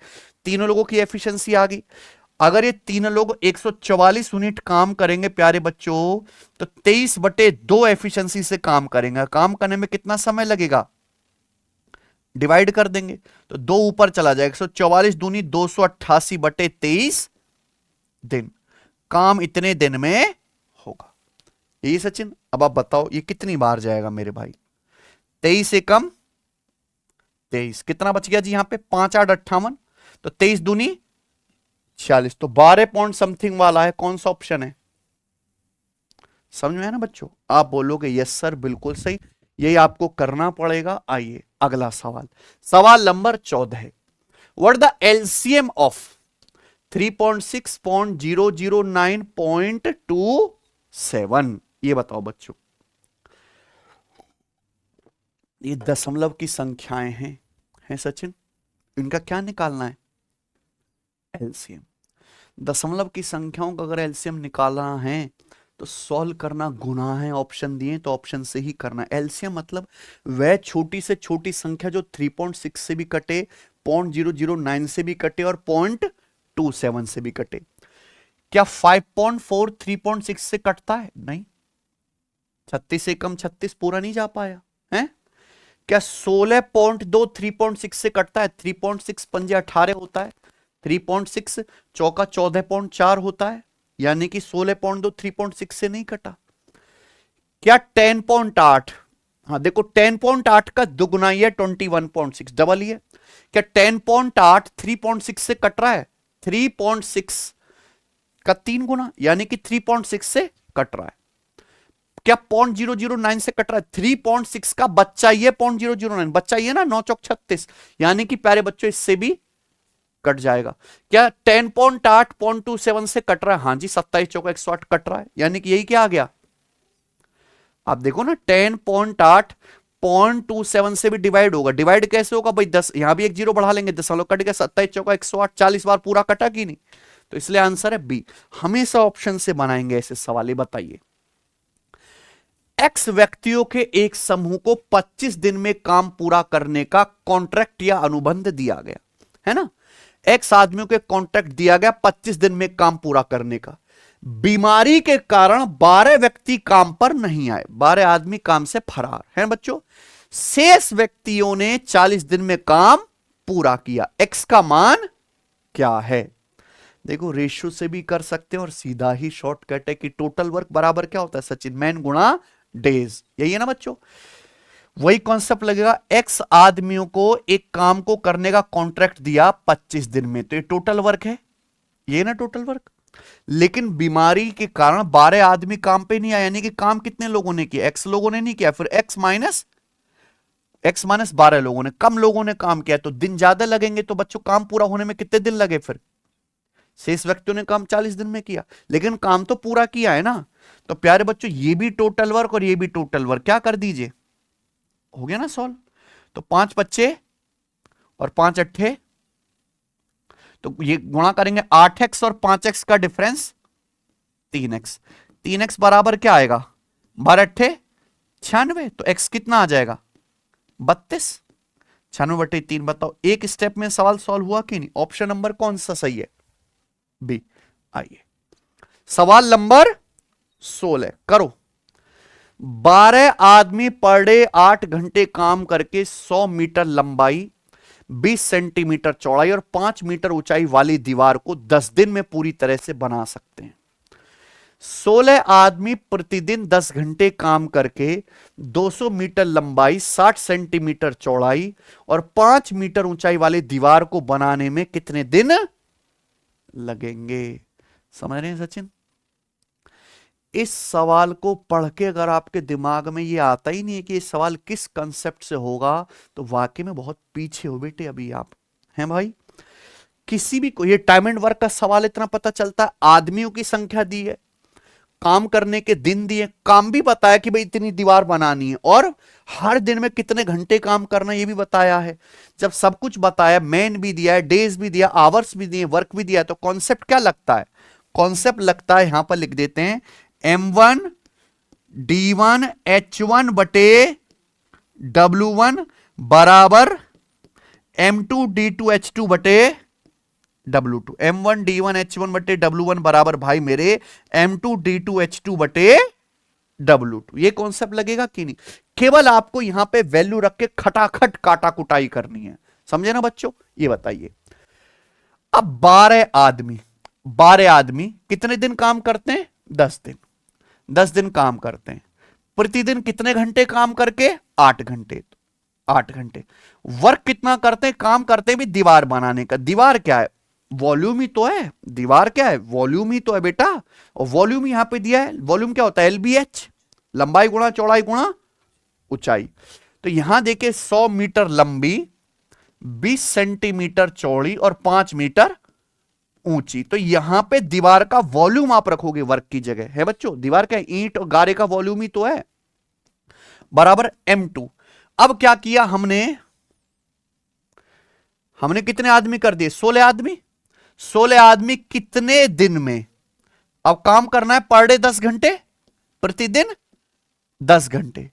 तीनों लोगों की एफिशिएंसी आ गई। अगर ये तीनों लोग 144 यूनिट काम करेंगे प्यारे बच्चों, तो 23 बटे 2 एफिशिएंसी से काम करेंगे। काम करने में कितना समय लगेगा, डिवाइड कर देंगे तो 2 ऊपर चला जाएगा। 144 दूनी 288 बटे 23 दिन, काम इतने दिन में होगा। यही सचिन, अब आप बताओ ये कितनी बार जाएगा मेरे भाई। 23 से कम 23, कितना बच गया जी यहां पे, 5 8 58, तो 23 दूनी 46, तो 12 पॉइंट समथिंग वाला है। कौन सा ऑप्शन है, समझ में है ना बच्चों। आप बोलोगे यस सर बिल्कुल सही, यही आपको करना पड़ेगा। आइए अगला सवाल, सवाल नंबर 14 है। व्हाट द एलसीएम ऑफ 3.6.009.27, ये बताओ बच्चों। ये दशमलव की संख्याएं हैं सचिन, इनका क्या निकालना है, एलसीएम। दशमलव की संख्याओं का अगर एलसीएम निकालना है तो सॉल्व करना गुनाह है। ऑप्शन दिए तो ऑप्शन से ही करना। एलसीएम मतलब वह छोटी से छोटी संख्या जो 3.6 से भी कटे, 0.009 से भी कटे और 0.27 से भी कटे। क्या 5.4 3.6 से कटता है, नहीं। 36 से कम 36 पूरा नहीं जा पाया है। क्या 16.2 3.6 से कटता है, 3.6 पंजे 18 होता है, 3.6 चौका 14.4 होता है, यानी कि 16.2 3.6 से नहीं कटा। क्या 10.8, हाँ देखो 10.8 का दुगुना ही है 21.6, डबल ही है। क्या 10.8 3.6 से कट रहा है, 3.6 का 3 गुना, यानी कि 3.6 से कट रहा है। क्या 0.009 से कट रहा है, 3.6 का बच्चा ही है 0.009, बच्चा ही है ना, 9 चौक 36, यानी कि प्यारे बच्चों इससे भी कट जाएगा। क्या 10.8 0.27 से कट रहा है, हाँ जी 27 चौका 108 कट रहा है, यानी कि यही क्या आ गया। आप देखो ना 10.8 0.27 से भी डिवाइड होगा। डिवाइड कैसे होगा भाई, 10 यहां भी एक जीरो बढ़ा लेंगे, 10 कट गया, 27 चौका 108, 40 बार पूरा कटा कि नहीं। तो इसलिए आंसर है बी। हमेशा ऑप्शन से बनाएंगे ऐसे सवाल। बताइए, एक्स व्यक्तियों के एक समूह को 25 दिन में काम पूरा करने का कॉन्ट्रैक्ट या अनुबंध दिया गया है ना। एक्स आदमियों के कॉन्ट्रैक्ट दिया गया 25 दिन में काम पूरा करने का। बीमारी के कारण 12 व्यक्ति काम पर नहीं आए, 12 आदमी काम से फरार हैं बच्चों। शेष व्यक्तियों ने 40 दिन में काम पूरा किया। एक्स का मान क्या है, देखो रेशियो से भी कर सकते हैं और सीधा ही शॉर्टकट है कि टोटल वर्क बराबर क्या होता है सचिन, मैन गुणा डेज, यही है ना बच्चों। वही कॉन्सेप्ट लगेगा। एक्स आदमियों को एक काम को करने का कॉन्ट्रैक्ट दिया 25 दिन में, तो ये टोटल वर्क है, ये ना टोटल वर्क। लेकिन बीमारी के कारण 12 आदमी काम पे नहीं आए, यानी कि काम कितने लोगों ने किया, एक्स लोगों ने नहीं किया। फिर एक्स माइनस 12 लोगों ने, कम लोगों ने काम किया, तो दिन ज्यादा लगेंगे। तो बच्चों काम पूरा होने में कितने दिन लगे, फिर शेष व्यक्तियों ने काम 40 दिन में किया, लेकिन काम तो पूरा किया है ना। तो प्यारे बच्चों ये भी टोटल वर्क और ये भी टोटल वर्क, क्या कर दीजिए, हो गया ना सॉल्व। तो 5 बच्चे और 5 अट्ठे, तो ये गुणा करेंगे 8x और 5x का डिफरेंस 3x। 3x बराबर क्या आएगा, 12 अट्ठे 96, तो x कितना आ जाएगा 32। 96 बटे 3, बताओ एक स्टेप में सवाल सॉल्व हुआ कि नहीं। ऑप्शन नंबर कौन सा सही है, बी। आइए सवाल नंबर 16 करो। 12 आदमी पर डे 8 घंटे काम करके 100 मीटर लंबाई, 20 सेंटीमीटर चौड़ाई और 5 मीटर ऊंचाई वाली दीवार को 10 दिन में पूरी तरह से बना सकते हैं। 16 आदमी प्रतिदिन 10 घंटे काम करके 200 मीटर लंबाई, 60 सेंटीमीटर चौड़ाई और 5 मीटर ऊंचाई वाली दीवार को बनाने में कितने दिन लगेंगे। समझ रहे हैं सचिन, इस सवाल को पढ़ के अगर आपके दिमाग में ये आता ही नहीं है कि ये सवाल किस कंसेप्ट से होगा, तो वाकई में बहुत पीछे हो बेटे अभी आप, हैं भाई। किसी भी को ये टाइम एंड वर्क का सवाल इतना पता चलता है, आदमियों की संख्या दी है, काम करने के दिन दिए, काम भी बताया कि भाई इतनी दीवार बनानी है, और हर दिन में कितने घंटे काम करना ये भी बताया है। जब सब कुछ बताया, मैन भी दिया है, डेज भी दिया, आवर्स भी दिए, वर्क भी दिया है, तो कॉन्सेप्ट क्या लगता है? कॉन्सेप्ट लगता है, यहां पर लिख देते हैं M1D1H1 बटे W1 बराबर M2D2H2 बटे W2। M1D1H1 बटे W1 बराबर भाई मेरे M2D2H2 बटे W2। ये कॉन्सेप्ट लगेगा कि नहीं? केवल आपको यहां पे वैल्यू रख के खटाखट काटा कुटाई करनी है, समझे ना बच्चों? ये बताइए, अब 12 आदमी कितने दिन काम करते हैं? 10 दिन। 10 दिन काम करते हैं, प्रतिदिन कितने घंटे काम करके? 8 घंटे। 8 घंटे। वर्क कितना करते हैं? काम करते हैं भी दीवार बनाने का। दीवार क्या है? वॉल्यूम ही तो है। दीवार क्या है? वॉल्यूम ही तो है बेटा। और वॉल्यूम यहां पे दिया है। वॉल्यूम क्या होता है? LBH, लंबाई गुणा चौड़ाई गुणा ऊंचाई। तो यहां देखिए 100 मीटर लंबी, 20 सेंटीमीटर चौड़ी और 5 मीटर ऊंची। तो यहां पे दीवार का वॉल्यूम आप रखोगे वर्क की जगह, है बच्चों? दीवार क्या है? ईंट और गारे का वॉल्यूम ही तो है, बराबर M2। अब क्या किया हमने कितने आदमी कर दिए? 16 आदमी। 16 आदमी कितने दिन में? अब काम करना है पर डे 10 घंटे, प्रतिदिन 10 घंटे।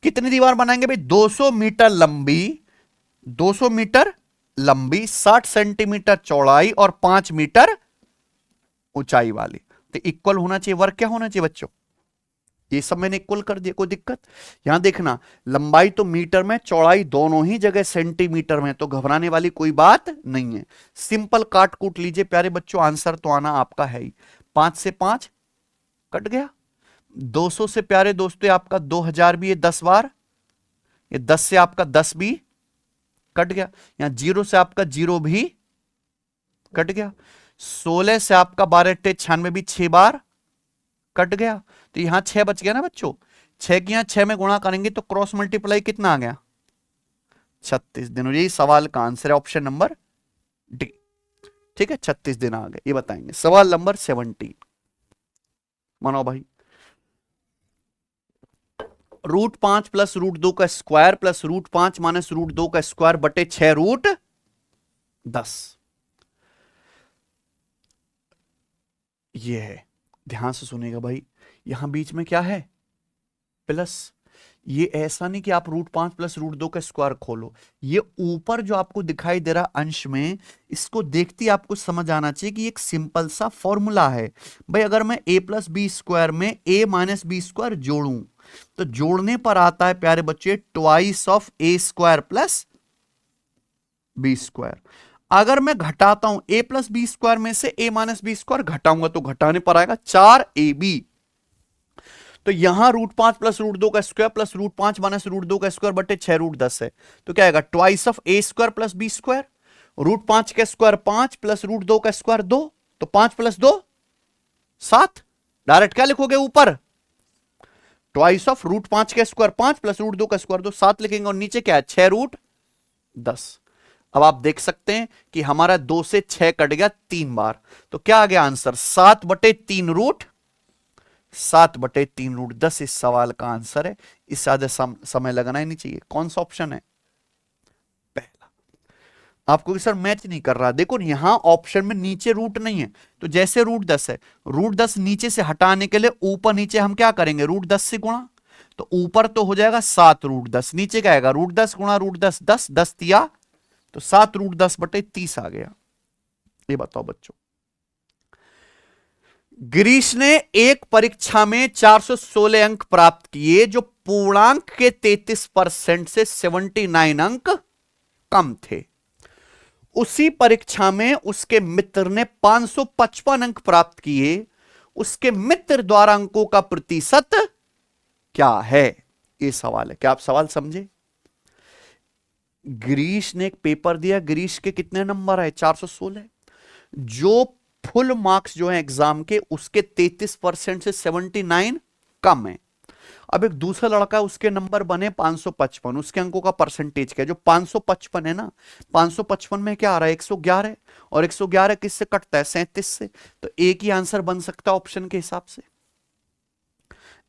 कितनी दीवार बनाएंगे भाई? 200 मीटर लंबी, 200 मीटर लंबी, 60 सेंटीमीटर चौड़ाई और 5 मीटर ऊंचाई वाली। तो इक्वल होना चाहिए। वर्क क्या होना चाहिए बच्चों? ये सब मैंने इक्वल कर दिया, कोई दिक्कत? यहां देखना, लंबाई तो मीटर में, चौड़ाई दोनों ही जगह सेंटीमीटर में, तो घबराने वाली कोई बात नहीं है। सिंपल काट कूट लीजिए प्यारे बच्चों, आंसर तो आना आपका है ही। 5 से 5 कट गया। 200 से प्यारे दोस्तों आपका 2000 भी है 10 बार। ये 10 से आपका 10 भी कट गया। यहां 0 से आपका 0 भी कट गया। 16 से आपका 12 टे 96 भी 6 बार कट गया। तो यहां 6 बच गया ना बच्चों। 6 की यहां 6 में गुणा करेंगे तो क्रॉस मल्टीप्लाई कितना आ गया? 36 दिन। यही सवाल का आंसर है, ऑप्शन नंबर डी। ठीक है, 36 दिन आ गए, ये बताएंगे। सवाल नंबर 17 मानो भाई, √5 प्लस √2 का स्क्वायर प्लस √5 माइनस √2 का स्क्वायर बटे 6√10। ये है, ध्यान से सुनेगा भाई। यहां बीच में क्या है? प्लस। ये ऐसा नहीं कि आप √5 प्लस √2 का स्क्वायर खोलो। ये ऊपर जो आपको दिखाई दे रहा अंश में, इसको देखते ही आपको समझ आना चाहिए कि एक सिंपल सा फॉर्मूला है भाई। अगर मैं a प्लस बी स्क्वायर में a माइनस बी स्क्वायर जोड़ूं, तो जोड़ने पर आता है प्यारे बच्चे twice of a square plus B square. अगर मैं घटाता हूं a प्लस बी स्क्वायर में से a माइनस बी स्क्वायर घटाऊंगा, तो घटाने पर आएगा 4ab। तो यहां √5 प्लस √2 का स्क्वायर प्लस √5 माइनस √2 का स्क्वायर बटे 6√10 है। तो क्या आएगा? Twice of a square plus B square. √5 का स्क्वायर 5 प्लस √2 का स्क्वायर 2, तो 5 प्लस 2 7। डायरेक्ट क्या लिखोगे ऊपर? ट्वाइस ऑफ √5 का स्क्वायर 5 प्लस √2 का स्क्वायर 2, 7 लिखेंगे। और नीचे क्या है? 6√10। अब आप देख सकते हैं कि हमारा 2 से 6 कट गया 3 बार। तो क्या आ गया आंसर? 7/3√10 इस सवाल का आंसर है। इस ज्यादा समय लगाना ही नहीं चाहिए। कौन सा ऑप्शन है? पहला। आपको सर मैच नहीं कर रहा, देखो यहां ऑप्शन में नीचे रूट नहीं है, तो जैसे √10 है, √10 नीचे से हटाने के लिए ऊपर नीचे हम क्या करेंगे? √10 से गुणा। तो ऊपर तो हो जाएगा 7√10, नीचे क्या आएगा? √10 गुणा √10 10, 10 दिया तो 7√10/30 आ गया। ये बताओ बच्चों, गिरीश ने एक परीक्षा में 416 अंक प्राप्त किए, जो पूर्णांक के 33% से 79 अंक कम थे। उसी परीक्षा में उसके मित्र ने 555 अंक प्राप्त किए, उसके मित्र द्वारा अंकों का प्रतिशत क्या है? यह सवाल है। क्या आप सवाल समझे? गिरीश ने एक पेपर दिया, गिरीश के कितने नंबर आए? 416। जो फुल मार्क्स जो है एग्जाम के, उसके 33% से 79 कम है। अब एक दूसरा लड़का, उसके नंबर बने 555, उसके अंकों का परसेंटेज क्या है? जो 555 है ना, 555 में क्या आ रहा है? 111। और 111 किससे कटता है? 37 से। तो एक ही आंसर बन सकता है ऑप्शन के हिसाब से।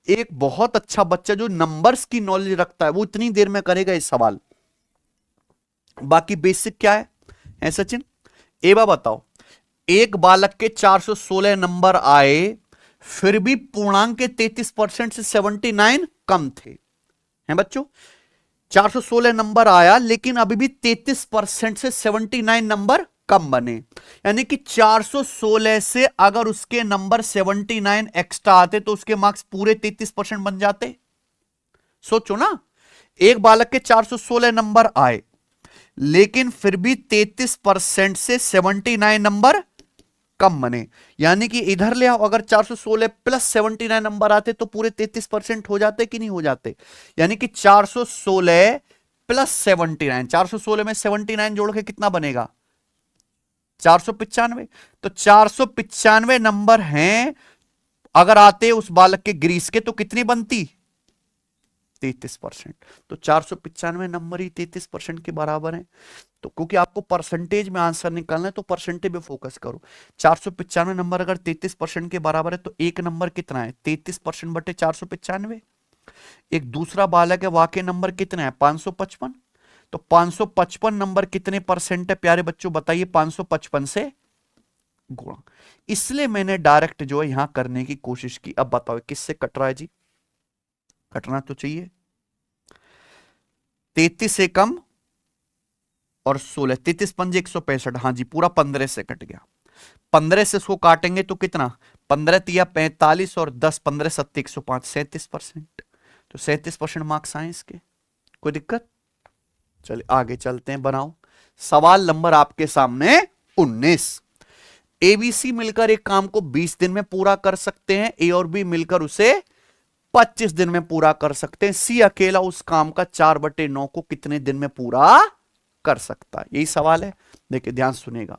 एक बहुत अच्छा बच्चा जो नंबर्स की नॉलेज रखता है वो इतनी देर में करेगा ये सवाल। बाकी बेसिक क्या है सचिन? एक बार बताओ, एक बालक के 416 नंबर आए, फिर भी पूर्णांक के 33% से 79 कम थे, हैं बच्चों? 416 नंबर आया लेकिन अभी भी 33% से 79 नंबर कम बने, यानी कि 416 से अगर उसके नंबर 79 एक्स्ट्रा आते तो उसके मार्क्स पूरे 33% बन जाते। सोचो ना, एक बालक के 416 नंबर आए लेकिन फिर भी 33% से 79 नंबर कम बने, यानी कि इधर ले आओ, अगर 416 प्लस 79 नंबर आते तो पूरे 33% हो जाते कि नहीं हो जाते? यानी कि 416 प्लस 79, 416 में 79 जोड़ के कितना बनेगा? 495। तो 495 नंबर हैं, अगर आते उस बालक के ग्रीस के तो कितनी बनती? 33%। तो 495 नंबर ही 33% के बराबर है। तो क्योंकि आपको परसेंटेज में आंसर निकालना है तो परसेंटेज पे फोकस करो। 495 नंबर अगर 33% के बराबर है तो एक नंबर कितना है? 33% बटे 495। एक दूसरा बालक है, वाके नंबर कितना है? 555। तो 555 नंबर कितने परसेंट है प्यारे बच्चों बताइए? 555 से गुणा। इसलिए मैंने डायरेक्ट जो है यहां करने की कोशिश की। अब बताओ किससे कट रहा है जी? कटना तो चाहिए। 33 से कम और 16, 33 पंजे 165, हाँ जी पूरा 15 से कट गया। 15 से इसको काटेंगे तो कितना? 15 तिया 45 और 10 15 सत्ती 105, 37%। तो 37% मार्क्स आए इसके। कोई दिक्कत? चलिए आगे चलते हैं, बनाओ सवाल नंबर आपके सामने 19। एबीसी मिलकर एक काम को 20 दिन में पूरा कर सकते हैं, ए और बी मिलकर उसे 25 दिन में पूरा कर सकते हैं, सी अकेला उस काम का 4/9 को कितने दिन में पूरा कर सकता है? यही सवाल है। देखिए ध्यान सुनेगा।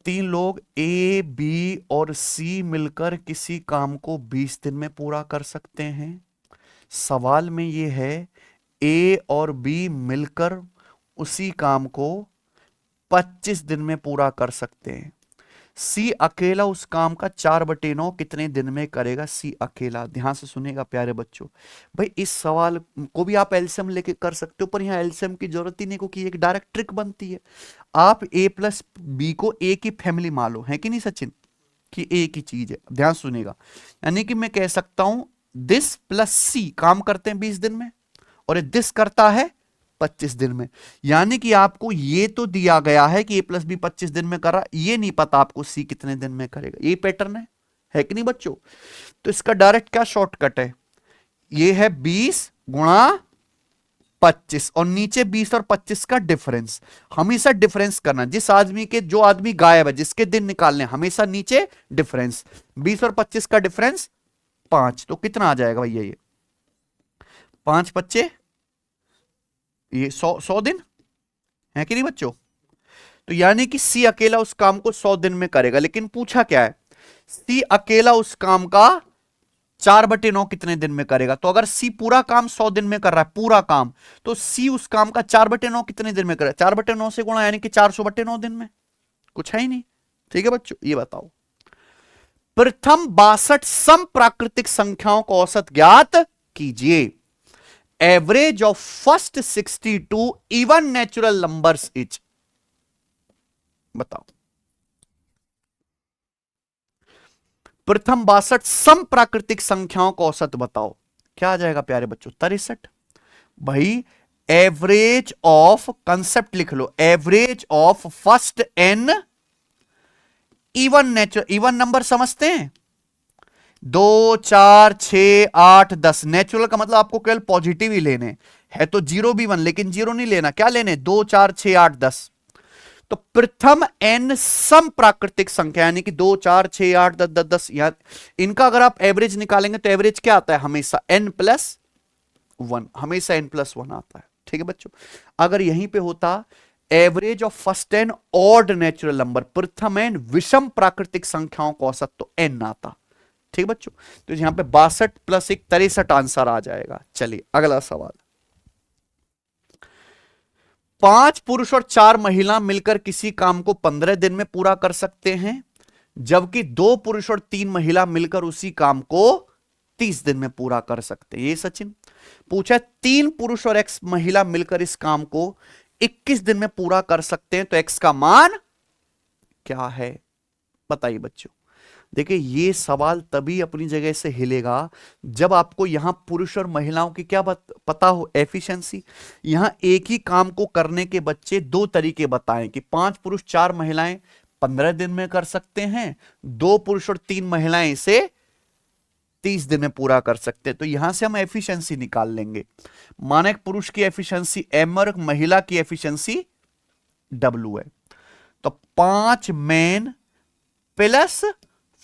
तीन लोग ए बी और सी मिलकर किसी काम को 20 दिन में पूरा कर सकते हैं। सवाल में यह है ए और बी मिलकर उसी काम को 25 दिन में पूरा कर सकते हैं, सी अकेला उस काम का 4/9 कितने दिन में करेगा? सी अकेला। ध्यान से सुनेगा प्यारे बच्चों। भाई इस सवाल को भी आप एलसीएम लेके कर सकते हो, पर यहां एलसीएम की जरूरत ही नहीं, क्योंकि एक डायरेक्ट ट्रिक बनती है। आप ए प्लस बी को ए की फैमिली मान लो, है कि नहीं सचिन, कि ए की चीज है। ध्यान सुनेगा, यानी कि मैं कह सकता हूं दिस प्लस सी काम करते हैं 20 दिन में, और दिस करता है 25 दिन में। यानी कि आपको ये तो दिया गया है कि ए प्लस बी 25 दिन में कर रहा, ये नहीं पता आपको सी कितने दिन में करेगा। ये पैटर्न है कि नहीं बच्चों? तो इसका डायरेक्ट क्या शॉर्टकट है? ये है 20 गुणा 25 और नीचे 20 और 25 का डिफरेंस। हमेशा डिफरेंस करना, जिस आदमी के जो आदमी गायब है जिसके दिन निकालने, हमेशा नीचे डिफरेंस। 20 और 25 का डिफरेंस 5, तो कितना आ जाएगा भैया? ये 5 25, ये 100 दिन है कि नहीं बच्चों? तो यानी कि सी अकेला उस काम को 100 दिन में करेगा, लेकिन पूछा क्या है? सी अकेला उस काम का 4/9 कितने दिन में करेगा? तो अगर सी पूरा काम 100 दिन में कर रहा है, पूरा काम, तो सी उस काम का 4/9 कितने दिन में करेगा? 4/9 से गुणा, यानी कि 400/9 दिन में। कुछ है ही नहीं। ठीक है बच्चों, ये बताओ प्रथम 62 सम प्राकृतिक संख्याओं का औसत ज्ञात कीजिए। Average of first 62 even natural numbers is. बताओ प्रथम 62 सम प्राकृतिक संख्याओं का औसत बताओ, क्या आ जाएगा प्यारे बच्चों? 63। भाई एवरेज ऑफ, कंसेप्ट लिख लो, average of first N even natural, even number समझते हैं? 2 4 6 8 10। नेचुरल का मतलब आपको केवल पॉजिटिव ही लेने है, तो 0 भी 1, लेकिन 0 नहीं लेना। क्या लेने? 2 4 6 8 10। तो प्रथम n सम प्राकृतिक संख्या, यानी कि 2 4 6 8 10 10 10, यहां इनका अगर आप एवरेज निकालेंगे तो एवरेज क्या आता है? हमेशा n+1, हमेशा n+1 आता है। ठीक है बच्चों? अगर यहीं पे होता average of first N odd natural number, प्रथम एन विषम प्राकृतिक संख्याओं का औसत, तो n आता। ठीक बच्चों? तो यहां पे 62 + 1 63 आंसर आ जाएगा। चलिए अगला सवाल। 5 पुरुष और 4 महिला मिलकर किसी काम को 15 दिन में पूरा कर सकते हैं, जबकि 2 पुरुष और 3 महिला मिलकर उसी काम को 30 दिन में पूरा कर सकते हैं। ये सचिन पूछा 3 पुरुष और x महिला मिलकर इस काम को 21 दिन में पूरा कर सकते हैं, तो x का मान क्या है बताइए बच्चों। देखिए ये सवाल तभी अपनी जगह से हिलेगा जब आपको यहां पुरुष और महिलाओं की क्या पता हो, एफिशिएंसी। यहां एक ही काम को करने के बच्चे 2 तरीके बताएं कि 5 पुरुष 4 महिलाएं 15 दिन में कर सकते हैं, 2 पुरुष और 3 महिलाएं इसे 30 दिन में पूरा कर सकते हैं। तो यहां से हम एफिशिएंसी निकाल लेंगे। माना एक पुरुष की एफिशिएंसी m और महिला की एफिशिएंसी w है, तो 5 मैन प्लस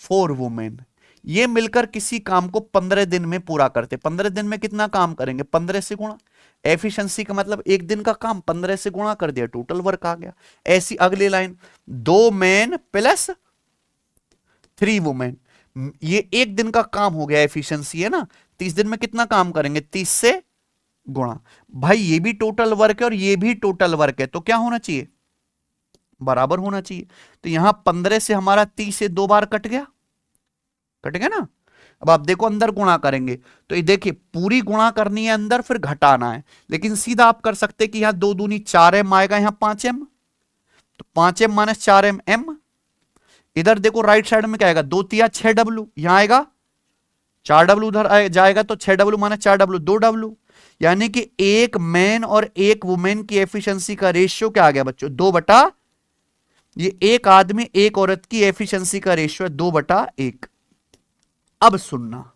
4 वुमेन ये मिलकर किसी काम को 15 दिन में पूरा करते। 15 दिन में कितना काम करेंगे, 15 से गुणा। एफिशिएंसी का मतलब एक दिन का काम 15 से गुणा कर दिया, टोटल वर्क आ गया। ऐसी अगली लाइन 2 मैन प्लस 3 वुमेन, ये एक दिन का काम हो गया, एफिशिएंसी है ना। 30 दिन में कितना काम करेंगे, 30 से गुणा। भाई ये भी टोटल वर्क है और ये भी टोटल वर्क है, तो क्या होना चाहिए, बराबर होना चाहिए। तो यहां 15 से हमारा 30 से 2 बार कट गया ना। अब आप देखो अंदर गुणा करेंगे तो ये देखिए पूरी गुणा करनी है अंदर, फिर घटाना है। लेकिन सीधा आप कर सकते हैं कि यहां 2 दूनी 4m आएगा, यहां 5m, तो 5m माइनस 4m m। इधर देखो राइट साइड में क्या आएगा, 2 तिया 6w, यहां आएगा 4w, उधर जाएगा तो 6w माइनस 4w 2w। यानी कि एक मैन और एक वुमेन की एफिशिएंसी का रेशियो क्या आ गया बच्चों, 2/, ये एक आदमी एक औरत की एफिशिएंसी का रेशियो है 2/1। अब सुनना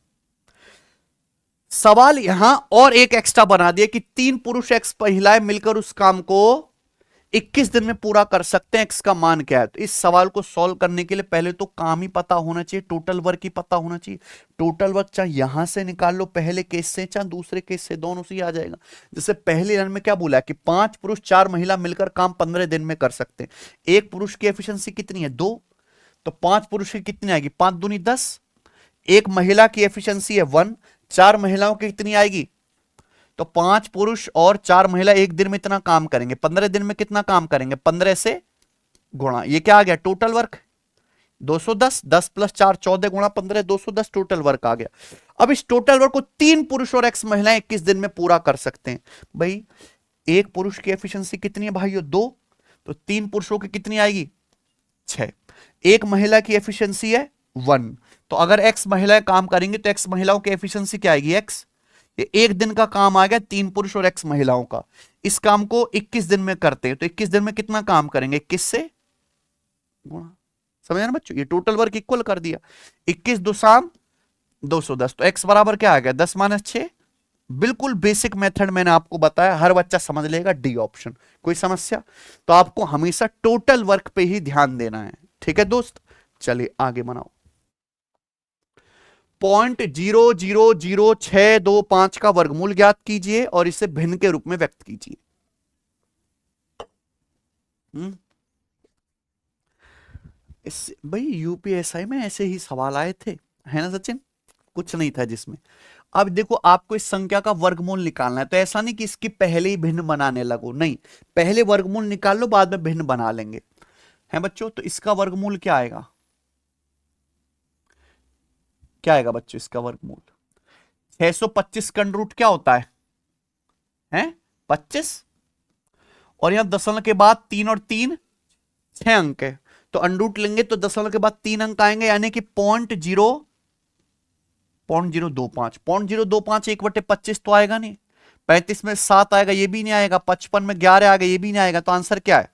सवाल यहां और एक एक्स्ट्रा बना दिया कि 3 पुरुष x महिलाएं मिलकर उस काम को 21 दिन में पूरा कर सकते हैं, x का मान क्या है। तो इस सवाल को सॉल्व करने के लिए पहले तो काम ही पता होना चाहिए, टोटल वर्क ही पता होना चाहिए। टोटल वर्क चाहे यहां से निकाल लो पहले केस से, चाहे दूसरे केस से, दोनों से ही आ जाएगा। जैसे पहले लाइन में क्या बोला कि 5 पुरुष 4 महिला मिलकर काम 15 दिन में कर सकते हैं। एक पुरुष की एफिशिएंसी कितनी है, 2, तो 5 पुरुष की कितनी आएगी, 5 दूनी 10। एक महिला की एफिशिएंसी है 1, 4 महिलाओं की कितनी आएगी, तो 5 पुरुष और 4 महिला एक दिन में इतना काम करेंगे। 15 दिन में कितना काम करेंगे, 15 से गुणा, ये क्या आ गया, टोटल वर्क 210, 10 प्लस 4 14 गुणा 15 210 टोटल वर्क आ गया। अब इस टोटल वर्क को 3 पुरुष और x महिलाएं 21 दिन में पूरा कर सकते हैं। भाई एक पुरुष की एफिशिएंसी कितनी है भाइयों, 2, तो 3 पुरुषों की कितनी आएगी, 6। एक महिला की एफिशिएंसी है 1, तो अगर x महिलाएं काम करेंगी तो x महिलाओं की एफिशिएंसी क्या आएगी, x। ये एक दिन का काम आ गया 3 पुरुष और x महिलाओं का। इस काम को 21 दिन में करते हैं, तो 21 दिन में कितना काम करेंगे, 21 से गुणा। समझे ना बच्चों, ये टोटल वर्क इक्वल कर दिया, 21 2 शाम 210, तो x बराबर क्या आ गया, 10 माइनस 6। बिल्कुल बेसिक मेथड मैंने आपको बताया, हर बच्चा समझ लेगा, डी ऑप्शन। कोई समस्या, तो आपको हमेशा टोटल वर्क पे ही ध्यान देना है, ठीक है दोस्त। चलिए आगे बनाओ। 0.0000625 का वर्गमूल ज्ञात कीजिए और इसे भिन्न के रूप में व्यक्त कीजिए। भाई यूपीएसआई में ऐसे ही सवाल आए थे, है ना सचिन, कुछ नहीं था जिसमें। अब देखो आपको इस संख्या का वर्गमूल निकालना है, तो ऐसा नहीं कि इसकी पहले ही भिन्न बनाने लगो, नहीं, पहले वर्गमूल निकाल लो बाद में भिन्न बना लेंगे, है बच्चों। तो इसका वर्गमूल क्या आएगा, क्या आएगा बच्चों इसका वर्गमूल, 625 का अंडर रूट क्या होता है 25, और यहां दशमलव के बाद 3 और 3 6 अंक है, तो अंडर रूट लेंगे तो दशमलव के बाद 3 अंक आएंगे, यानी कि 0.025 1/25 तो आएगा नहीं, 35 में 7 आएगा, ये भी नहीं आएगा, 55 में 11 आएगा, ये भी नहीं आएगा। तो आंसर क्या है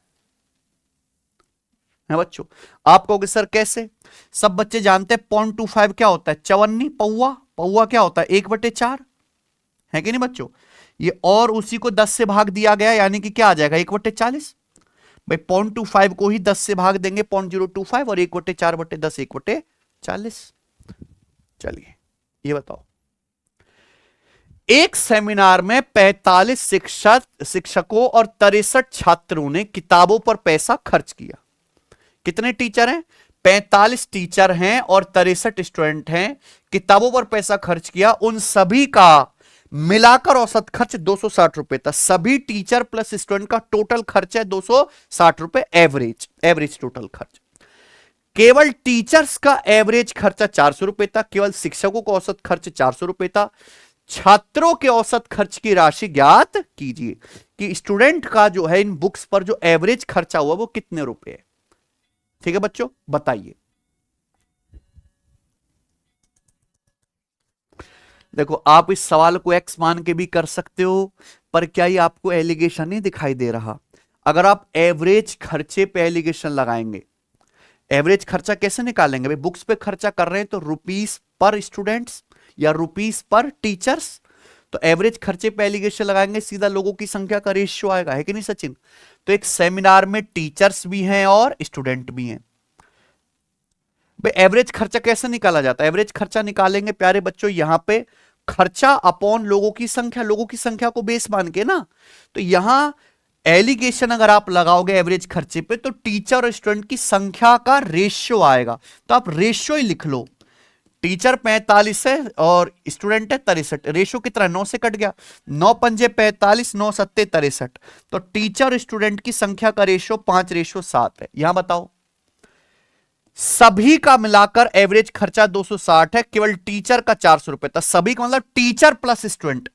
बच्चों। आप कहोगे सर कैसे, सब बच्चे जानते हैं 0.25 क्या होता है, चवन्नी पौवा, पौवा क्या होता है 1/4, है कि नहीं बच्चों। ये और उसी को 10 से भाग दिया गया, यानी कि क्या आ जाएगा 1/40। भाई 0.25 को ही 10 से भाग देंगे 0.025, और 1/4/10 1/40। चलिए ये बताओ, एक सेमिनार में 45 शिक्षकों और 63 छात्रों ने किताबों पर पैसा खर्च किया। कितने टीचर हैं, 45 टीचर हैं और 63 स्टूडेंट हैं, किताबों पर पैसा खर्च किया। उन सभी का मिलाकर औसत खर्च 260 रुपए था। सभी टीचर प्लस स्टूडेंट का टोटल खर्च है 260 रुपए, एवरेज टोटल खर्च। केवल टीचर्स का एवरेज खर्चा 400 रुपए था, केवल शिक्षकों का औसत खर्च 400 रुपए था। छात्रों के औसत खर्च की राशि ज्ञात कीजिए कि स्टूडेंट का जो है इन बुक्स पर जो एवरेज खर्चा हुआ वो कितने रुपए है। ठीक है बच्चों, बताइए। देखो आप इस सवाल को एक्स मान के भी कर सकते हो, पर क्या ये आपको एलिगेशन नहीं दिखाई दे रहा? अगर आप एवरेज खर्चे पे एलिगेशन लगाएंगे, एवरेज खर्चा कैसे निकालेंगे भाई? बुक्स पे खर्चा कर रहे हैं तो रुपीस पर स्टूडेंट्स या रुपीस पर टीचर्स, तो एवरेज खर्चे पे एलिगेशन लगाएंगे, सीधा लोगों की संख्या का रेशियो आएगा, है कि नहीं सचिन? तो एक सेमिनार में टीचर्स भी हैं और स्टूडेंट भी हैं। भाई एवरेज खर्चा कैसे निकाला जाता है? एवरेज खर्चा निकालेंगे प्यारे बच्चों, यहां पे खर्चा अपॉन लोगों की संख्या, लोगों की संख्या को बेस मान के ना। तो यहां एलिगेशन अगर आप लगाओगे एवरेज खर्चे पे तो टीचर और स्टूडेंट की संख्या का रेशियो आएगा, तो आप रेशियो ही लिख लो। टीचर 45 है और स्टूडेंट है 63, रेशियो कितना है? 9 से कट गया, 9 पंजे 45, 9 सत्ते 63, तो टीचर और स्टूडेंट की संख्या का रेशियो 5:7 है। यहां बताओ, सभी का मिलाकर एवरेज खर्चा 260 है, केवल टीचर का 400 रुपए था। सभी का मतलब teacher plus student,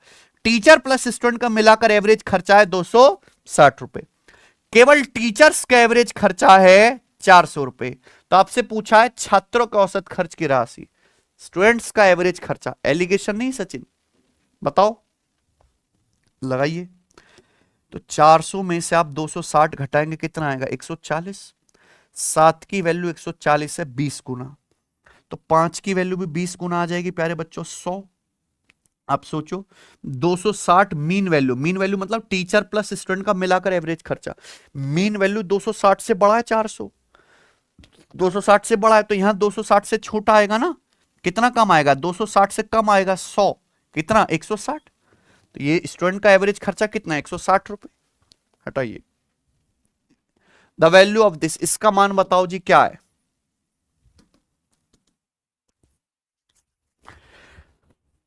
teacher plus student का मिलाकर एवरेज खर्चा है 260 रुपए। केवल टीचर्स का एवरेज खर्चा है 400 रुपए। तो आपसे पूछा है छात्रों का औसत खर्च की राशि, स्टूडेंट्स का एवरेज खर्चा, एलिगेशन नहीं सचिन, बताओ लगाइए। तो 400 में से आप 260 घटाएंगे, कितना आएगा? 140। 7 की वैल्यू 140 है, 20 गुना, तो 5 की वैल्यू भी 20 गुना आ जाएगी प्यारे बच्चों, 100। आप सोचो 260 मीन वैल्यू, मीन वैल्यू मतलब टीचर प्लस स्टूडेंट का मिलाकर एवरेज खर्चा, मीन वैल्यू 260 से बड़ा है 400, 260 से बड़ा है, तो यहां 260 से छोटा आएगा ना, कितना कम आएगा? 260 से कम आएगा 100, कितना? 160। तो ये स्टूडेंट का एवरेज खर्चा कितना है? 160 रुपए। हटाइए, द वैल्यू ऑफ दिस, इसका मान बताओ जी क्या है?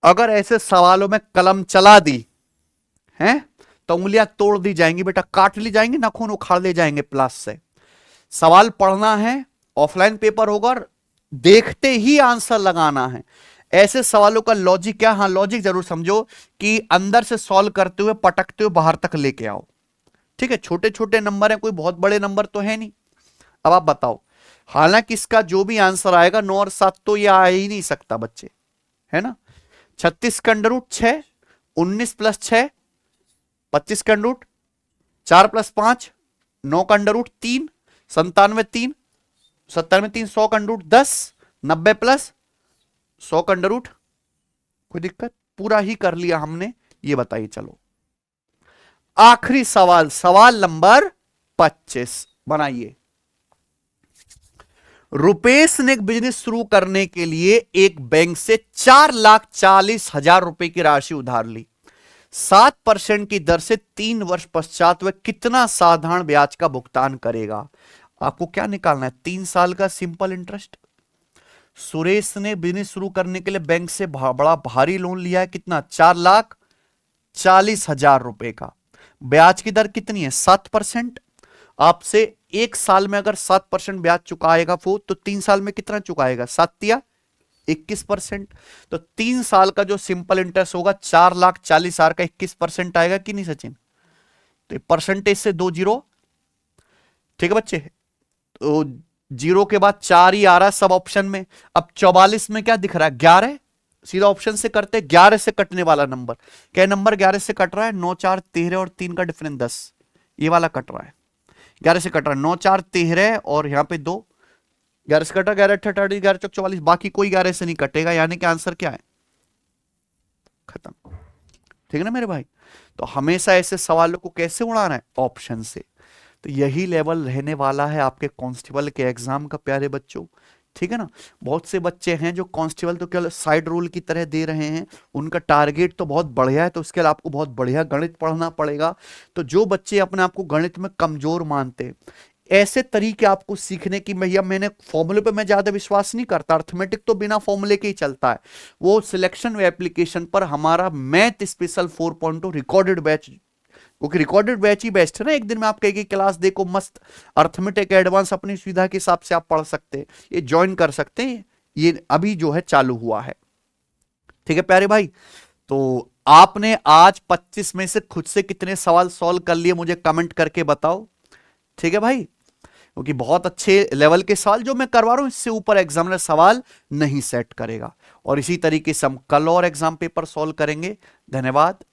अगर ऐसे सवालों में कलम चला दी हैं तो उंगलियां तोड़ दी जाएंगी बेटा, काट ली जाएंगी, नाखून उखाड़ ले जाएंगे प्लास से। सवाल पढ़ना है, ऑफलाइन पेपर होगा और देखते ही आंसर लगाना है। ऐसे सवालों का लॉजिक क्या? हाँ लॉजिक जरूर समझो कि अंदर से सॉल्व करते हुए पटकते हुए बाहर तक लेके आओ। ठीक है, छोटे छोटे नंबर है, कोई बहुत बड़े नंबर तो है नहीं। अब आप बताओ, हालांकि इसका जो भी आंसर आएगा 9 और 7 तो ये आ ही नहीं सकता बच्चे, है ना। 36 का अंडर रूट 6, 19 प्लस 6 25 का अंडर रूट, 4 प्लस 5 9 का अंडर रूट 3, 97 3, 97 3 100 का अंडर रूट 10, 90 प्लस 100 का अंडर रूट, कोई दिक्कत? पूरा ही कर लिया हमने। ये बताइए, चलो आखिरी सवाल, सवाल नंबर 25 बनाइए। रुपेश ने एक बिजनेस शुरू करने के लिए एक बैंक से 4,40,000 रुपए की राशि उधार ली। 7% की दर से 3 वर्ष पश्चात वह कितना साधारण ब्याज का भुगतान करेगा? आपको क्या निकालना है? 3 साल का सिंपल इंटरेस्ट। सुरेश ने बिजनेस शुरू करने के लिए बैंक से बड़ा भारी लोन लिया है, कितना? 4,40,000 रुपए का। ब्याज की दर कितनी है? 7%। आपसे 1 साल में अगर 7% ब्याज चुकाएगा वो, तो 3 साल में कितना चुकाएगा? 7 या 21%। तो 3 साल का जो सिंपल इंटरेस्ट होगा 4,40,000 का 21% आएगा कि नहीं सचिन? तो परसेंटेज से 2 जीरो, ठीक है बच्चे। तो जीरो के बाद 4 ही आ रहा है सब ऑप्शन में। अब 44 में क्या दिख रहा है? 11। सीधा ऑप्शन से करते, 11 से कटने वाला नंबर, क्या नंबर 11 से कट रहा है? 9 4 13 और 3 का डिफरेंस 10, ये वाला कट रहा है, 11 से कट रहा है। 9 4 13 और यहां पे 2, 11 से कटा, 11 8 38, 11 चौक 44, बाकी कोई 11 से नहीं कटेगा, यानी कि आंसर क्या है? खत्म। ठीक है ना मेरे भाई। तो हमेशा ऐसे सवालों को कैसे उड़ाना है? ऑप्शन से। तो यही लेवल रहने वाला है आपके कांस्टेबल के एग्जाम का प्यारे बच्चों, ठीक है ना। बहुत से बच्चे हैं जो कांस्टेबल तो केवल साइड रोल की तरह दे रहे हैं, उनका टारगेट तो बहुत बढ़िया है, तो उसके लिए आपको बहुत बढ़िया गणित पढ़ना पड़ेगा। तो जो बच्चे अपने आप को गणित में कमजोर मानते, ऐसे तरीके आपको सीखने की, भैया मैंने फॉर्मूले पे मैं ज्यादा विश्वास नहीं करता, अर्थमेटिक तो बिना फॉर्मूले के ही चलता है। वो सिलेक्शन व एप्लीकेशन पर हमारा मैथ स्पेशल 4.0 रिकॉर्डेड बैच क्योंकि रिकॉर्डेड बैच ही बेस्ट है ना, एक दिन में आप कहीं की क्लास देखो मस्त, अर्थमेटिक एडवांस अपनी सुविधा के हिसाब से आप पढ़ सकते हैं, ये ज्वाइन कर सकते हैं, ये अभी जो है चालू हुआ है। ठीक है प्यारे भाई, तो आपने आज 25 में से खुद से कितने सवाल सॉल्व कर लिए मुझे कमेंट करके बताओ। ठीक है भाई, क्योंकि बहुत अच्छे लेवल के सवाल जो मैं करवा रहा हूं, इससे ऊपर एग्जामिनर सवाल नहीं सेट करेगा। और इसी तरीके से हम कल और एग्जाम पेपर सॉल्व करेंगे। धन्यवाद।